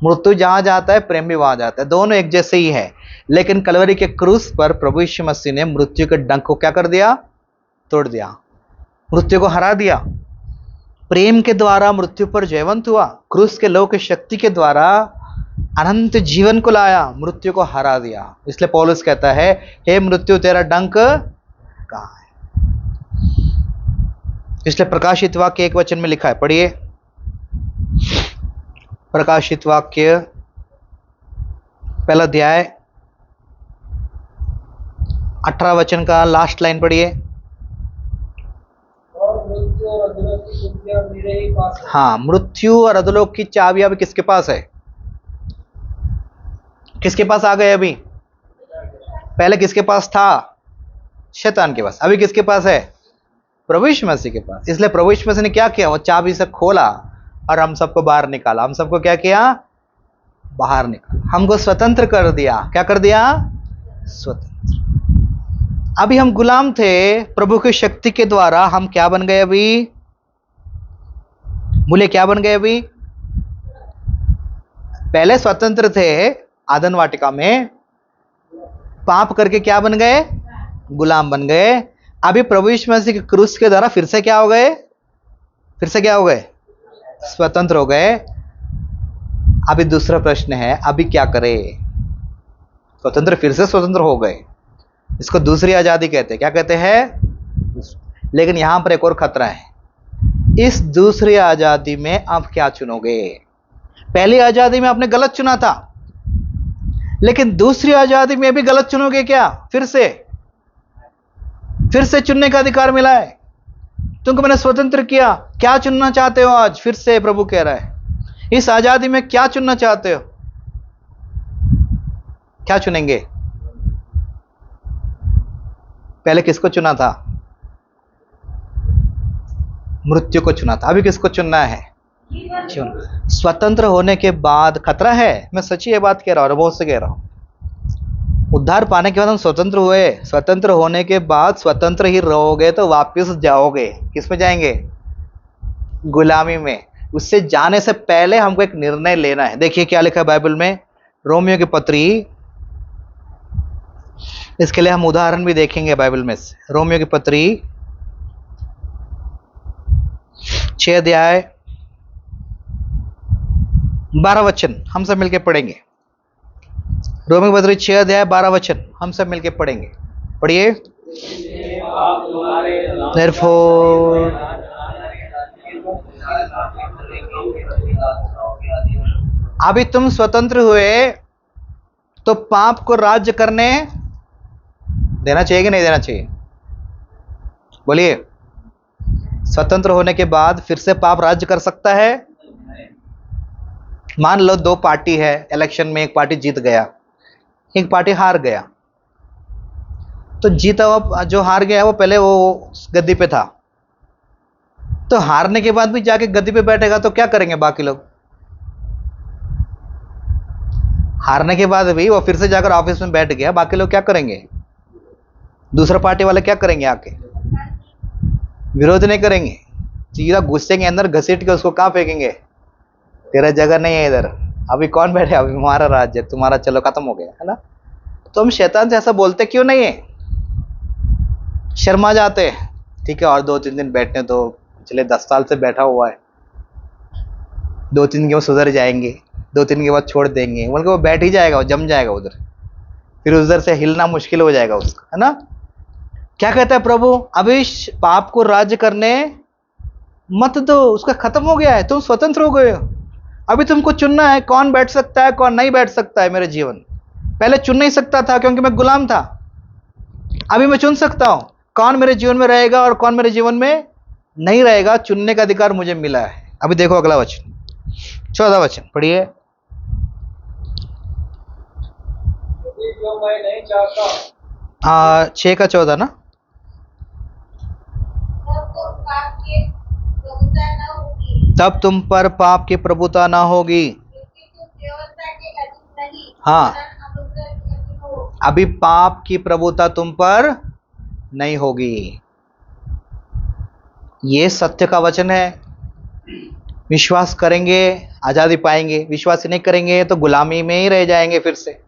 मृत्यु जहां जाता है, प्रेम भी वहां जाता है। दोनों एक जैसे ही है। लेकिन कलवरी के क्रूस पर प्रभु यीशु मसीह ने मृत्यु के डंक को क्या कर दिया? तोड़ दिया। मृत्यु को हरा दिया। प्रेम के द्वारा मृत्यु पर जयवंत हुआ। क्रूस के लौ की शक्ति के द्वारा अनंत जीवन को लाया, मृत्यु को हरा दिया। इसलिए पौलुस कहता है, हे मृत्यु तेरा डंक कहां है? इसलिए प्रकाशित वाक्य 1 वचन में लिखा है, पढ़िए। प्रकाशित वाक्य 1 अध्याय 18 वचन का लास्ट लाइन पढ़िए। और मृत्यु और अधोलोक की कुंजियां मेरे ही पास है। हाँ, मृत्यु और अधोलोक की चाबी अभी किसके पास है? किसके पास आ गए? अभी पहले किसके पास था? शैतान के पास। अभी किसके पास है? प्रभु यीशु मसीह के पास। इसलिए प्रभु यीशु मसीह ने क्या किया? वो चाबी से खोला और हम सबको बाहर निकाला। हम सबको क्या किया? बाहर निकाला। हमको स्वतंत्र कर दिया। क्या कर दिया? स्वतंत्र। अभी हम गुलाम थे, प्रभु की शक्ति के द्वारा हम क्या बन गए? अभी बोले, क्या बन गए? अभी पहले स्वतंत्र थे आदन वाटिका में, पाप करके क्या बन गए? गुलाम बन गए। अभी प्रभु यीशु मसीह के क्रूस के द्वारा फिर से क्या हो गए? फिर से क्या हो गए? स्वतंत्र हो गए। अभी दूसरा प्रश्न है, अभी क्या करें? स्वतंत्र, फिर से स्वतंत्र हो गए। इसको दूसरी आजादी कहते हैं। क्या कहते हैं? लेकिन यहां पर एक और खतरा है। इस दूसरी आजादी में आप क्या चुनोगे? पहली आजादी में आपने गलत चुना था, लेकिन दूसरी आजादी में भी गलत चुनोगे क्या? फिर से चुनने का अधिकार मिला है तुमको। मैंने स्वतंत्र किया। क्या चुनना चाहते हो आज? फिर से प्रभु कह रहा है, इस आजादी में क्या चुनना चाहते हो? क्या चुनेंगे? पहले किसको चुना था? मृत्यु को चुना था। अभी किसको चुनना है? स्वतंत्र होने के बाद खतरा है। मैं सच्ची ये बात कह रहा हूं, अनुभव से कह रहा हूं। उद्धार पाने के बाद हम स्वतंत्र हुए। स्वतंत्र होने के बाद स्वतंत्र ही रहोगे तो वापस जाओगे। किस में जाएंगे? गुलामी में। उससे जाने से पहले हमको एक निर्णय लेना है। देखिए क्या लिखा है बाइबल में, रोमियो की पत्री। इसके लिए हम उदाहरण भी देखेंगे बाइबल में से। रोमियो की पत्री 6 अध्याय 12 वचन हम सब मिलकर पढ़ेंगे। रोमियो की पत्री 6 अध्याय 12 वचन हम सब मिलकर पढ़ेंगे। पढ़िए। Therefore, अभी तुम स्वतंत्र हुए तो पाप को राज्य करने देना चाहिए कि नहीं देना चाहिए? बोलिए। स्वतंत्र होने के बाद फिर से पाप राज्य कर सकता है? मान लो 2 पार्टी है इलेक्शन में, एक पार्टी जीत गया, एक पार्टी हार गया। तो जीता हुआ जो हार गया वो पहले वो गद्दी पे था, तो हारने के बाद भी जाके गद्दी पे बैठेगा तो क्या करेंगे बाकी लोग? हारने के बाद भी वो फिर से जाकर ऑफिस में बैठ गया, बाकी लोग क्या करेंगे? दूसरा पार्टी वाले क्या करेंगे? आके विरोध नहीं करेंगे, सीधा गुस्से के अंदर घसीट के उसको कहां फेंकेंगे? तेरा जगह नहीं है इधर, अभी कौन बैठे? अभी हमारा राज्य, तुम्हारा चलो खत्म हो गया, है ना? तो हम शैतान से ऐसा बोलते क्यों नहीं है? शर्मा जाते हैं। ठीक है, और 2-3 दिन बैठने तो, पिछले 10 साल से बैठा हुआ है, 2-3 दिन के बाद सुधर जाएंगे, 2-3 के बाद छोड़ देंगे, बल्कि वो बैठ ही जाएगा, वो जम जाएगा उधर, फिर उधर से हिलना मुश्किल हो जाएगा उसका, है ना? क्या कहता है प्रभु? अभी पाप को राज्य करने मत दो, उसका खत्म हो गया है, तुम स्वतंत्र हो गए हो। अभी तुमको चुनना है कौन बैठ सकता है, कौन नहीं बैठ सकता है मेरे जीवन। पहले चुन नहीं सकता था क्योंकि मैं गुलाम था, अभी मैं चुन सकता हूं कौन मेरे जीवन में रहेगा और कौन मेरे जीवन में नहीं रहेगा, चुनने का अधिकार मुझे मिला है। अभी देखो अगला वचन, 14 वचन पढ़िए। यदि जो मैं नहीं चाहता 6 का 14 ना। तब तुम पर पाप की प्रभुता ना होगी। हाँ, अभी पाप की प्रभुता तुम पर नहीं होगी। ये सत्य का वचन है। विश्वास करेंगे आजादी पाएंगे, विश्वास नहीं करेंगे तो गुलामी में ही रह जाएंगे फिर से।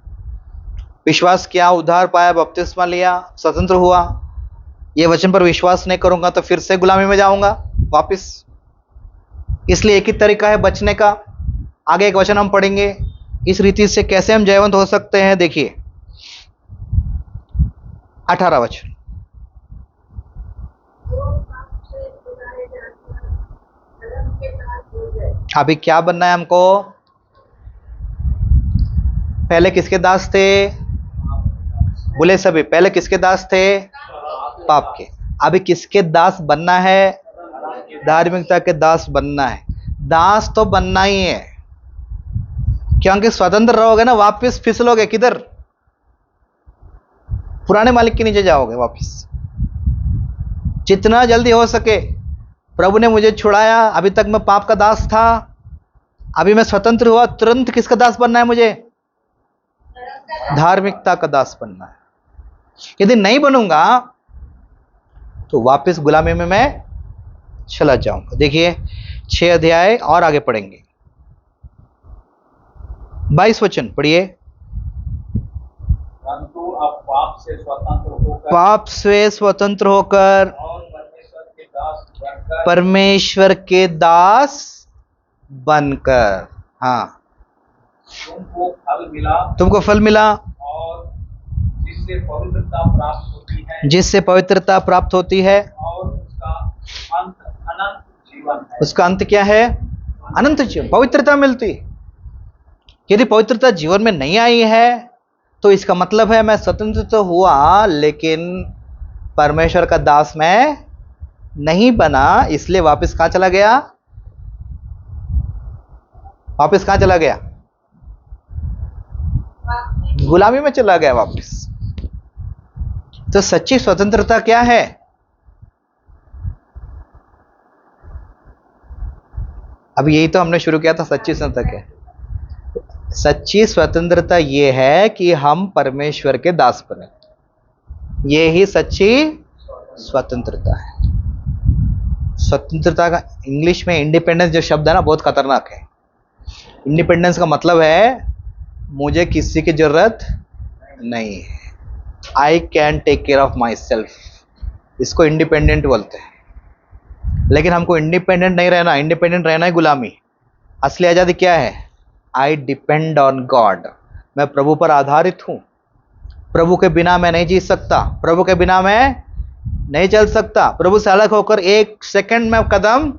विश्वास किया, उद्धार पाया, बपतिस्मा लिया, स्वतंत्र हुआ, ये वचन पर विश्वास नहीं करूंगा तो फिर से गुलामी में जाऊंगा वापस। इसलिए एक ही तरीका है बचने का। आगे एक वचन हम पढ़ेंगे, इस रीति से कैसे हम जयवंत हो सकते हैं। देखिए 18 वचन। अभी क्या बनना है हमको? पहले किसके दास थे? बोले सभी, पहले किसके दास थे? पाप के। अभी किसके दास बनना है? धार्मिकता के दास बनना है। दास तो बनना ही है, क्योंकि स्वतंत्र रहोगे ना, वापस फिसलोगे किधर? पुराने मालिक के नीचे जाओगे वापस। जितना जल्दी हो सके, प्रभु ने मुझे छुड़ाया, अभी तक मैं पाप का दास था, अभी मैं स्वतंत्र हुआ, तुरंत किसका दास बनना है मुझे? धार्मिकता का दास बनना है। यदि नहीं बनूंगा तो वापस गुलामी में मैं चला जाऊंगा। देखिए 6 अध्याय और आगे पढ़ेंगे, 22 वचन पढ़िए। परंतु अब पाप से स्वतंत्र होकर और परमेश्वर के दास बनकर, हाँ, तुमको फल मिला और जिससे पवित्रता प्राप्त होती है और उसका अंत अनंत जीवन है। उसका अंत क्या है? अनंत जीवन, पवित्रता मिलती। यदि पवित्रता जीवन में नहीं आई है तो इसका मतलब है मैं स्वतंत्र तो हुआ, लेकिन परमेश्वर का दास मैं नहीं बना, इसलिए वापस कहां चला गया? वापस कहां चला गया? गुलामी में चला गया वापस। तो सच्ची स्वतंत्रता क्या है? अब यही तो हमने शुरू किया था, सच्ची स्वतंत्रता क्या है? सच्ची स्वतंत्रता ये है कि हम परमेश्वर के दास बने, ये ही सच्ची स्वतंत्रता है। स्वतंत्रता का इंग्लिश में इंडिपेंडेंस जो शब्द है ना, बहुत खतरनाक है। इंडिपेंडेंस का मतलब है मुझे किसी की जरूरत नहीं है, I can take care of my self, इसको इंडिपेंडेंट बोलते हैं। लेकिन हमको इंडिपेंडेंट नहीं रहना, इंडिपेंडेंट रहना है गुलामी। असली आजादी क्या है? आई डिपेंड ऑन गॉड, मैं प्रभु पर आधारित हूं। प्रभु के बिना मैं नहीं जी सकता, प्रभु के बिना मैं नहीं चल सकता, प्रभु से अलग होकर एक सेकंड में कदम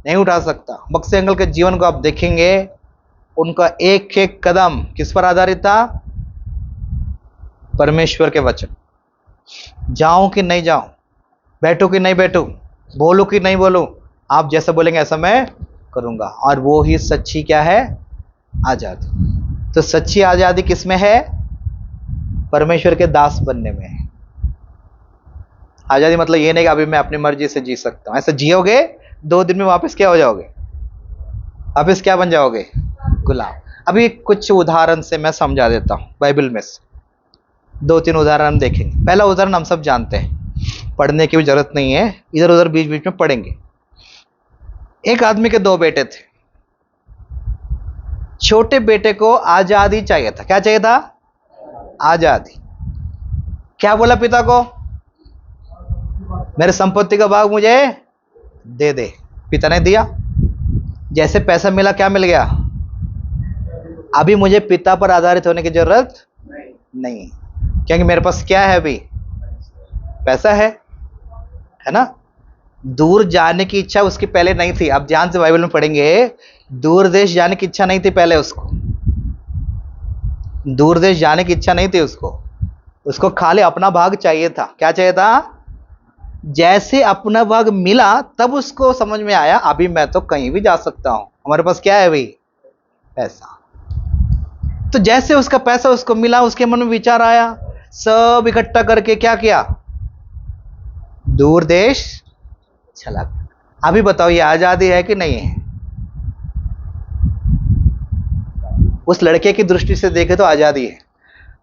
नहीं उठा सकता। बक्से अंकल के जीवन को आप देखेंगे, उनका एक एक कदम किस पर आधारित था? परमेश्वर के वचन। जाऊं कि नहीं जाऊं, बैठूं कि नहीं बैठूं, बोलूं कि नहीं बोलूं, आप जैसा बोलेंगे ऐसा मैं करूंगा। और वो ही सच्ची क्या है? आजादी। तो सच्ची आजादी किस में है? परमेश्वर के दास बनने में है। आजादी मतलब ये नहीं कि अभी मैं अपनी मर्जी से जी सकता हूं। ऐसा जियोगे 2 दिन में वापस क्या हो जाओगे? वापस क्या बन जाओगे? गुलाम। अभी कुछ उदाहरण से मैं समझा देता हूं, बाइबल में से 2-3 उदाहरण हम देखेंगे। पहला उदाहरण हम सब जानते हैं, पढ़ने की भी जरूरत नहीं है, इधर उधर बीच बीच में पढ़ेंगे। एक आदमी के 2 बेटे थे। छोटे बेटे को आजादी चाहिए था। क्या चाहिए था? आजादी। क्या बोला पिता को? मेरे संपत्ति का भाग मुझे दे दे। पिता ने दिया। जैसे पैसा मिला, क्या मिल गया? अभी मुझे पिता पर आधारित होने की जरूरत नहीं, क्योंकि मेरे पास क्या है? अभी पैसा है ना। दूर जाने की इच्छा उसकी पहले नहीं थी। अब ध्यान से बाइबल में पढ़ेंगे, दूर देश जाने की इच्छा नहीं थी पहले उसको। दूर देश जाने की इच्छा नहीं थी उसको खाली अपना भाग चाहिए था। क्या चाहिए था? जैसे अपना भाग मिला तब उसको समझ में आया अभी मैं तो कहीं भी जा सकता हूं, हमारे पास क्या है भाई, पैसा। तो जैसे उसका पैसा उसको मिला, उसके मन में विचार आया, सब इकट्ठा करके क्या किया, दूर देश चला गया। अभी बताओ ये आजादी है कि नहीं है? उस लड़के की दृष्टि से देखे तो आजादी है,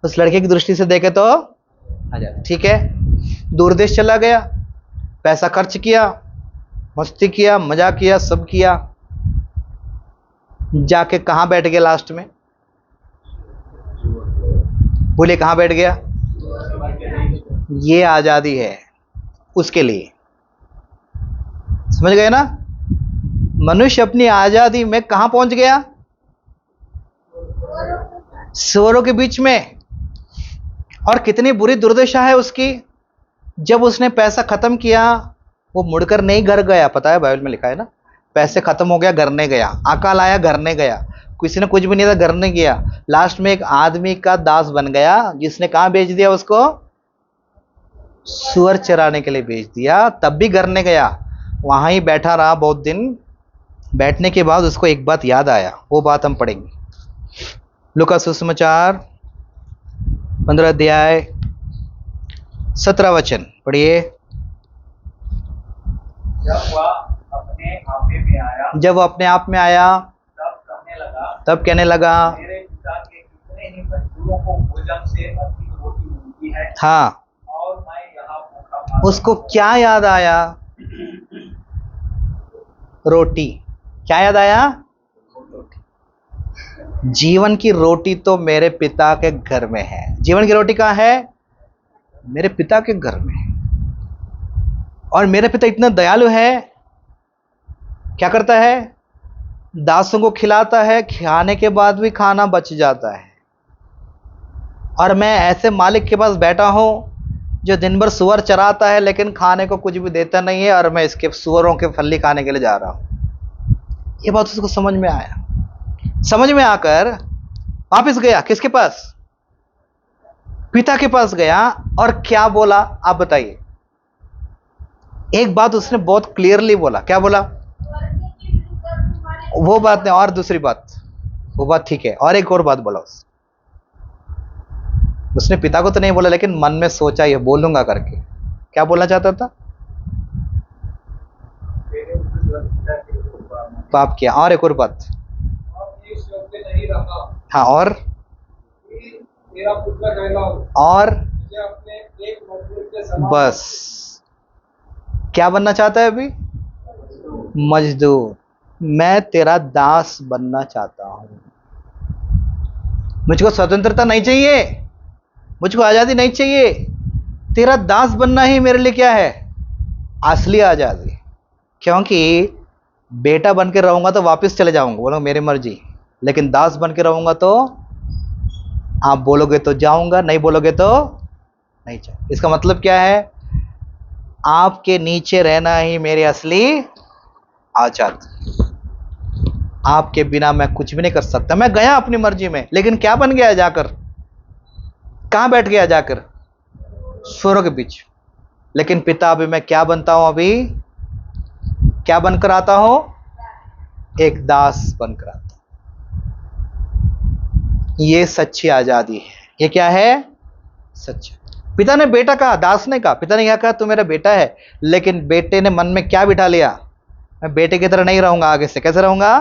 उस लड़के की दृष्टि से देखे तो आजादी। ठीक है, दूर देश चला गया, पैसा खर्च किया, मस्ती किया, मजा किया, सब किया, जाके कहां बैठ गया लास्ट में? बोले कहां बैठ गया? ये आजादी है उसके लिए। समझ गए ना? मनुष्य अपनी आजादी में कहां पहुंच गया? सुअरों के बीच में। और कितनी बुरी दुर्दशा है उसकी। जब उसने पैसा खत्म किया वो मुड़कर नहीं घर गया, पता है बाइबल में लिखा है ना, पैसे खत्म हो गया घर नहीं गया, अकाल आया घर नहीं गया, किसी ने कुछ भी नहीं था घर नहीं गया, लास्ट में एक आदमी का दास बन गया जिसने कहां बेच दिया उसको? सुअर चराने के लिए बेच दिया, तब भी घर नहीं गया, वहां ही बैठा रहा बहुत दिन। बैठने के बाद उसको एक बात याद आया, वो बात हम पढ़ेंगे। लूका सुसमाचार 15 अध्याय 17 वचन पढ़िए। जब वह अपने आपे में आया, जब वो अपने आप में आया तब कहने लगा मेरे पिता के कितने ही मजदूरों को भोजन से अधिक रोटी मिलती है, हाँ, और मैं यहाँ भूखा मर रहा उसको क्या याद आया? रोटी। क्या याद आया? जीवन की रोटी तो मेरे पिता के घर में है। जीवन की रोटी कहाँ है? मेरे पिता के घर में है। और मेरे पिता इतना दयालु है, क्या करता है? दासों को खिलाता है, खाने के बाद भी खाना बच जाता है। और मैं ऐसे मालिक के पास बैठा हूं जो दिन भर सुअर चराता है लेकिन खाने को कुछ भी देता नहीं है, और मैं इसके सुअरों के फल्ली खाने के लिए जा रहा हूं। ये बात उसको समझ में आया। समझ में आकर वापस गया किसके पास? पिता के पास गया। और क्या बोला आप बताइए? एक बात उसने बहुत क्लियरली बोला। क्या बोला? वो बात नहीं, और दूसरी बात, वो बात ठीक है, और एक और बात बोला उसने पिता को तो नहीं बोला लेकिन मन में सोचा ये बोलूंगा करके। क्या बोलना चाहता था? पाप किया। और एक और बात, नहीं रहा, हाँ, और मेरा पुत्र कहलाओ, और मुझे अपने एक मजदूर के समान बस क्या बनना चाहता है अभी? मजदूर। मैं तेरा दास बनना चाहता हूं। मुझको स्वतंत्रता नहीं चाहिए, मुझको आजादी नहीं चाहिए, तेरा दास बनना ही मेरे लिए क्या है? असली आजादी। क्योंकि बेटा बन के रहूंगा तो वापस चले जाऊंगा, बोलो मेरी मर्जी, लेकिन दास बन के रहूंगा तो आप बोलोगे तो जाऊंगा, नहीं बोलोगे तो नहीं जाऊंगा। इसका मतलब क्या है? आपके नीचे रहना ही मेरी असली आजादी। आपके बिना मैं कुछ भी नहीं कर सकता। मैं गया अपनी मर्जी में, लेकिन क्या बन गया जाकर? कहां बैठ गया जाकर? सुअरों के बीच। लेकिन पिता अभी मैं क्या बनता हूं? अभी क्या बनकर आता हूं? एक दास बनकर आता हूं। ये सच्ची आजादी है। ये क्या है? सच्ची। पिता ने बेटा कहा, दास ने कहा। पिता ने क्या कहा? तू मेरा बेटा है, लेकिन बेटे ने मन में क्या बिठा लिया? मैं बेटे की तरह नहीं रहूंगा, आगे से कैसे रहूंगा?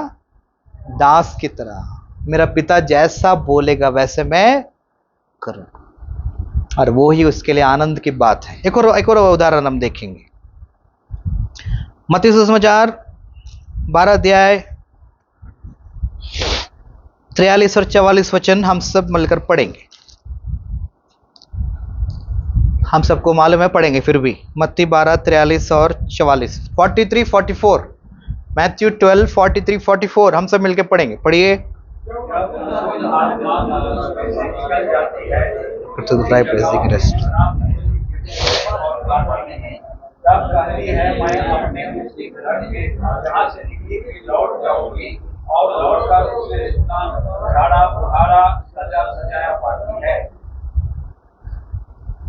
दास की तरह। मेरा पिता जैसा बोलेगा वैसे मैं करूंगा। और वो ही उसके लिए आनंद की बात है। एक और उदाहरण हम देखेंगे। मत्ती सुसमाचार 12 अध्याय 43 और 44 वचन हम सब मिलकर पढ़ेंगे। हम सबको मालूम है, पढ़ेंगे फिर भी। मत्ती 12 43 और 44, 43 44, मैथ्यू 12 43 44 हम सब मिलकर पढ़ेंगे। पढ़िए। तब कहती है, मैं अपने उसी घर में जहाँ से निकली थी लौट जाऊंगी, और लौटकर उसे सुना झाड़ा बुहारा सजा सजाया पाती है।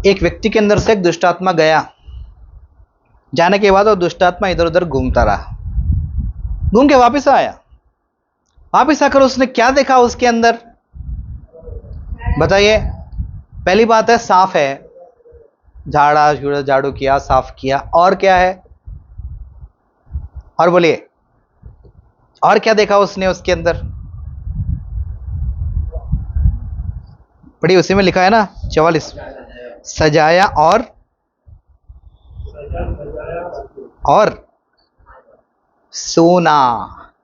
एक व्यक्ति के अंदर से एक दुष्ट आत्मा गया जाने के बाद वो दुष्ट आत्मा इधर उधर घूमता रहा, घूम के वापस आया। वापस आकर उसने क्या देखा उसके अंदर, बताइए। पहली बात है साफ है, झाड़ू किया, साफ किया। और क्या है, और बोलिए, और क्या देखा उसने उसके अंदर? पढ़िए, उसी में लिखा है ना 44, सजाया और सोना।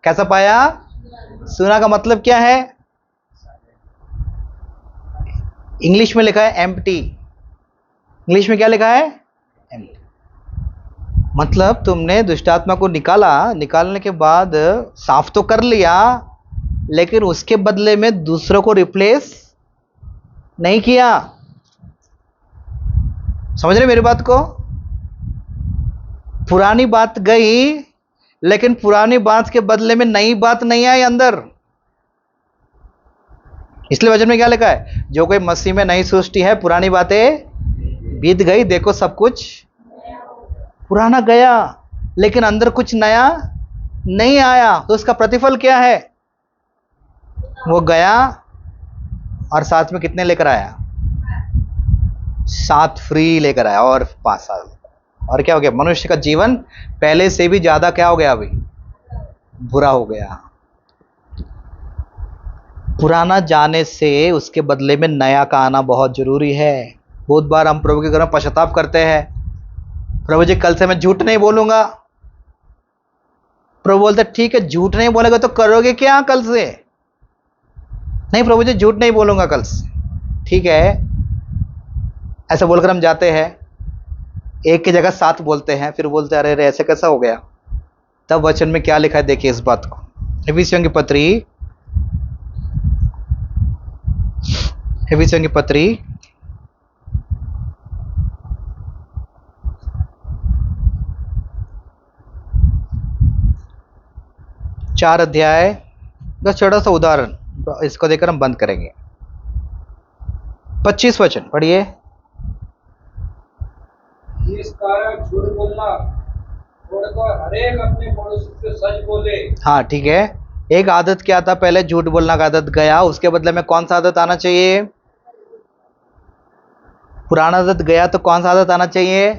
कैसा पाया? सोना का मतलब क्या है? इंग्लिश में लिखा है एम्प्टी। इंग्लिश में क्या लिखा है? एम्प्टी। मतलब तुमने दुष्टात्मा को निकाला, निकालने के बाद साफ तो कर लिया, लेकिन उसके बदले में दूसरों को रिप्लेस नहीं किया। समझ रहे मेरी बात को? पुरानी बात गई, लेकिन पुरानी बात के बदले में नई बात नहीं आई अंदर। इसलिए वचन में क्या लिखा है? जो कोई मसीह में नई सृष्टि है, पुरानी बातें बीत गई, देखो सब कुछ पुराना गया, लेकिन अंदर कुछ नया नहीं आया। तो उसका प्रतिफल क्या है? वो गया और साथ में कितने लेकर आया? 7 फ्री लेकर आया और 5 साल। और क्या हो गया? मनुष्य का जीवन पहले से भी ज्यादा क्या हो गया? अभी बुरा हो गया। पुराना जाने से उसके बदले में नया का आना बहुत जरूरी है। बहुत बार हम प्रभु के घर में पश्चाताप करते हैं, प्रभु जी कल से मैं झूठ नहीं बोलूंगा। प्रभु बोलते ठीक है, झूठ नहीं बोलेगा तो करोगे क्या कल से? नहीं प्रभु जी झूठ नहीं बोलूंगा कल से। ठीक है, ऐसा बोलकर हम जाते हैं, एक की जगह 7 बोलते हैं, फिर बोलते हैं अरे ऐसे कैसा हो गया? तब वचन में क्या लिखा है देखिए इस बात को। इफिसियों की पत्री 4 अध्याय, बस छोटा सा उदाहरण, इसको देकर हम बंद करेंगे। 25 वचन पढ़िए। इस कारण झूठ बोलना छोड़कर हरेक अपने पड़ोसी से सच बोले। हाँ ठीक है, एक आदत क्या था? पहले झूठ बोलना का आदत गया, उसके बदले में कौन सा आदत आना चाहिए? पुराना आदत गया तो कौन सा आदत आना चाहिए?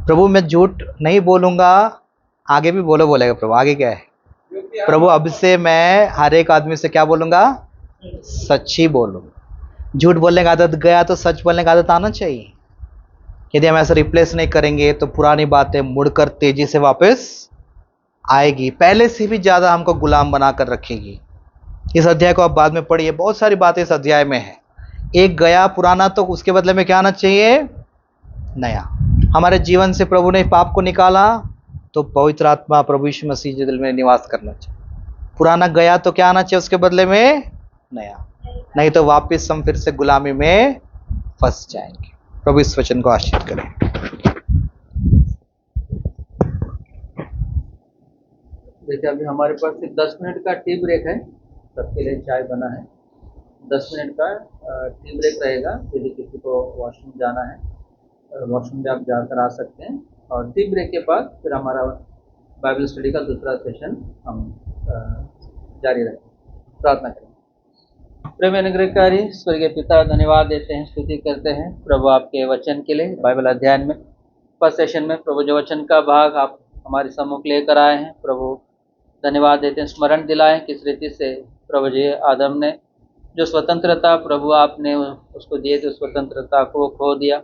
प्रभु मैं झूठ नहीं बोलूंगा, आगे भी बोलेगा प्रभु। आगे क्या है? प्रभु अब से मैं हर एक आदमी से क्या बोलूंगा? सच ही बोलूंगा। झूठ बोलने का आदत गया तो सच बोलने का आदत आना चाहिए। यदि हम ऐसा रिप्लेस नहीं करेंगे तो पुरानी बातें मुड़कर तेजी से वापस आएगी, पहले से भी ज्यादा हमको गुलाम बनाकर रखेगी। इस अध्याय को आप बाद में पढ़िए, बहुत सारी बातें इस अध्याय में है। एक गया पुराना, तो उसके बदले में क्या आना चाहिए? नया। हमारे जीवन से प्रभु ने पाप को निकाला तो पवित्र आत्मा प्रभु यीशु मसीह के दिल में निवास करना चाहिए। पुराना गया तो क्या आना चाहिए उसके बदले में? नया। नहीं तो वापस हम फिर से गुलामी में फंस जाएंगे। प्रभु इस वचन को आशीर्वाद करें। देखिए अभी हमारे पास सिर्फ 10 मिनट का टी ब्रेक है, सबके लिए चाय बना है। 10 मिनट का टी ब्रेक रहेगा। यदि किसी को वॉशरूम जाना है, वॉशरूम में आप जाकर आ सकते हैं। और टी ब्रेक के बाद फिर हमारा बाइबल स्टडी का दूसरा सेशन हम जारी रहेगा। प्रार्थना करें। प्रेम अनुग्रहकारी स्वर्गीय पिता, धन्यवाद देते हैं, स्तुति करते हैं प्रभु आपके वचन के लिए। बाइबल अध्ययन में फर्स्ट सेशन में प्रभु जो वचन का भाग आप हमारे सम्मुख लेकर आए हैं, प्रभु धन्यवाद देते हैं, स्मरण दिलाएं किस रीति से प्रभु जी आदम ने जो स्वतंत्रता प्रभु आपने उसको दिए थे, उस स्वतंत्रता को खो दिया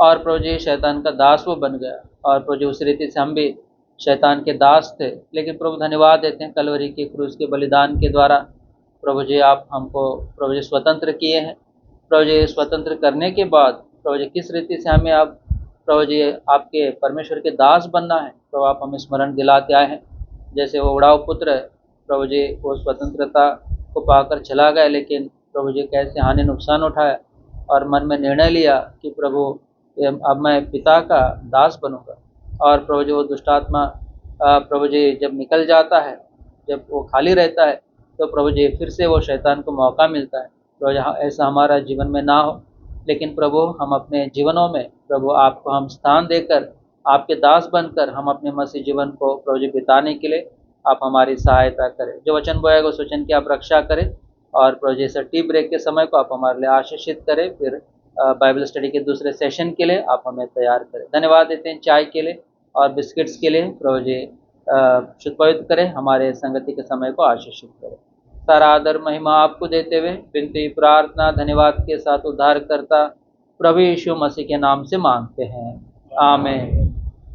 और प्रभु जी शैतान का दास वो बन गया। और प्रभु जी उस रीति से हम भी शैतान के दास थे, लेकिन प्रभु धन्यवाद देते हैं कलवरी के क्रूस के बलिदान के द्वारा प्रभु जी आप हमको प्रभु जी स्वतंत्र किए हैं। प्रभु जी स्वतंत्र करने के बाद प्रभु जी किस रीति से हमें आप प्रभु जी आपके परमेश्वर के दास बनना है, प्रभु आप हमें स्मरण दिलाते आए हैं। जैसे वो उड़ाऊ पुत्र प्रभु जी वो स्वतंत्रता को पाकर चला गया, लेकिन प्रभु जी कैसे हानि नुकसान उठाया और मन में निर्णय लिया कि प्रभु अब मैं पिता का दास बनूंगा। और प्रभु जी वो दुष्टात्मा प्रभु जी जब निकल जाता है, जब वो खाली रहता है, तो प्रभु जी फिर से वो शैतान को मौका मिलता है। प्रभु जी ऐसा हमारा जीवन में ना हो, लेकिन प्रभु हम अपने जीवनों में प्रभु आपको हम स्थान देकर आपके दास बनकर हम अपने मसीह जीवन को प्रभु जी बिताने के लिए आप हमारी सहायता करें। जो वचन बोएगा उस वचन की आप रक्षा करें और प्रभु जी सर टी ब्रेक के समय को आप हमारे लिए आशीषित करें। फिर बाइबल स्टडी के दूसरे सेशन के लिए आप हमें तैयार करें। धन्यवाद देते हैं चाय के लिए और बिस्किट्स के लिए। प्रभु जी शुद्ध पवित्र करें, हमारे संगति के समय को आशीषित करें। सारा आदर महिमा आपको देते हुए विनती प्रार्थना धन्यवाद के साथ उद्धार करता प्रभु यीशु मसीह के नाम से मांगते हैं, आमीन।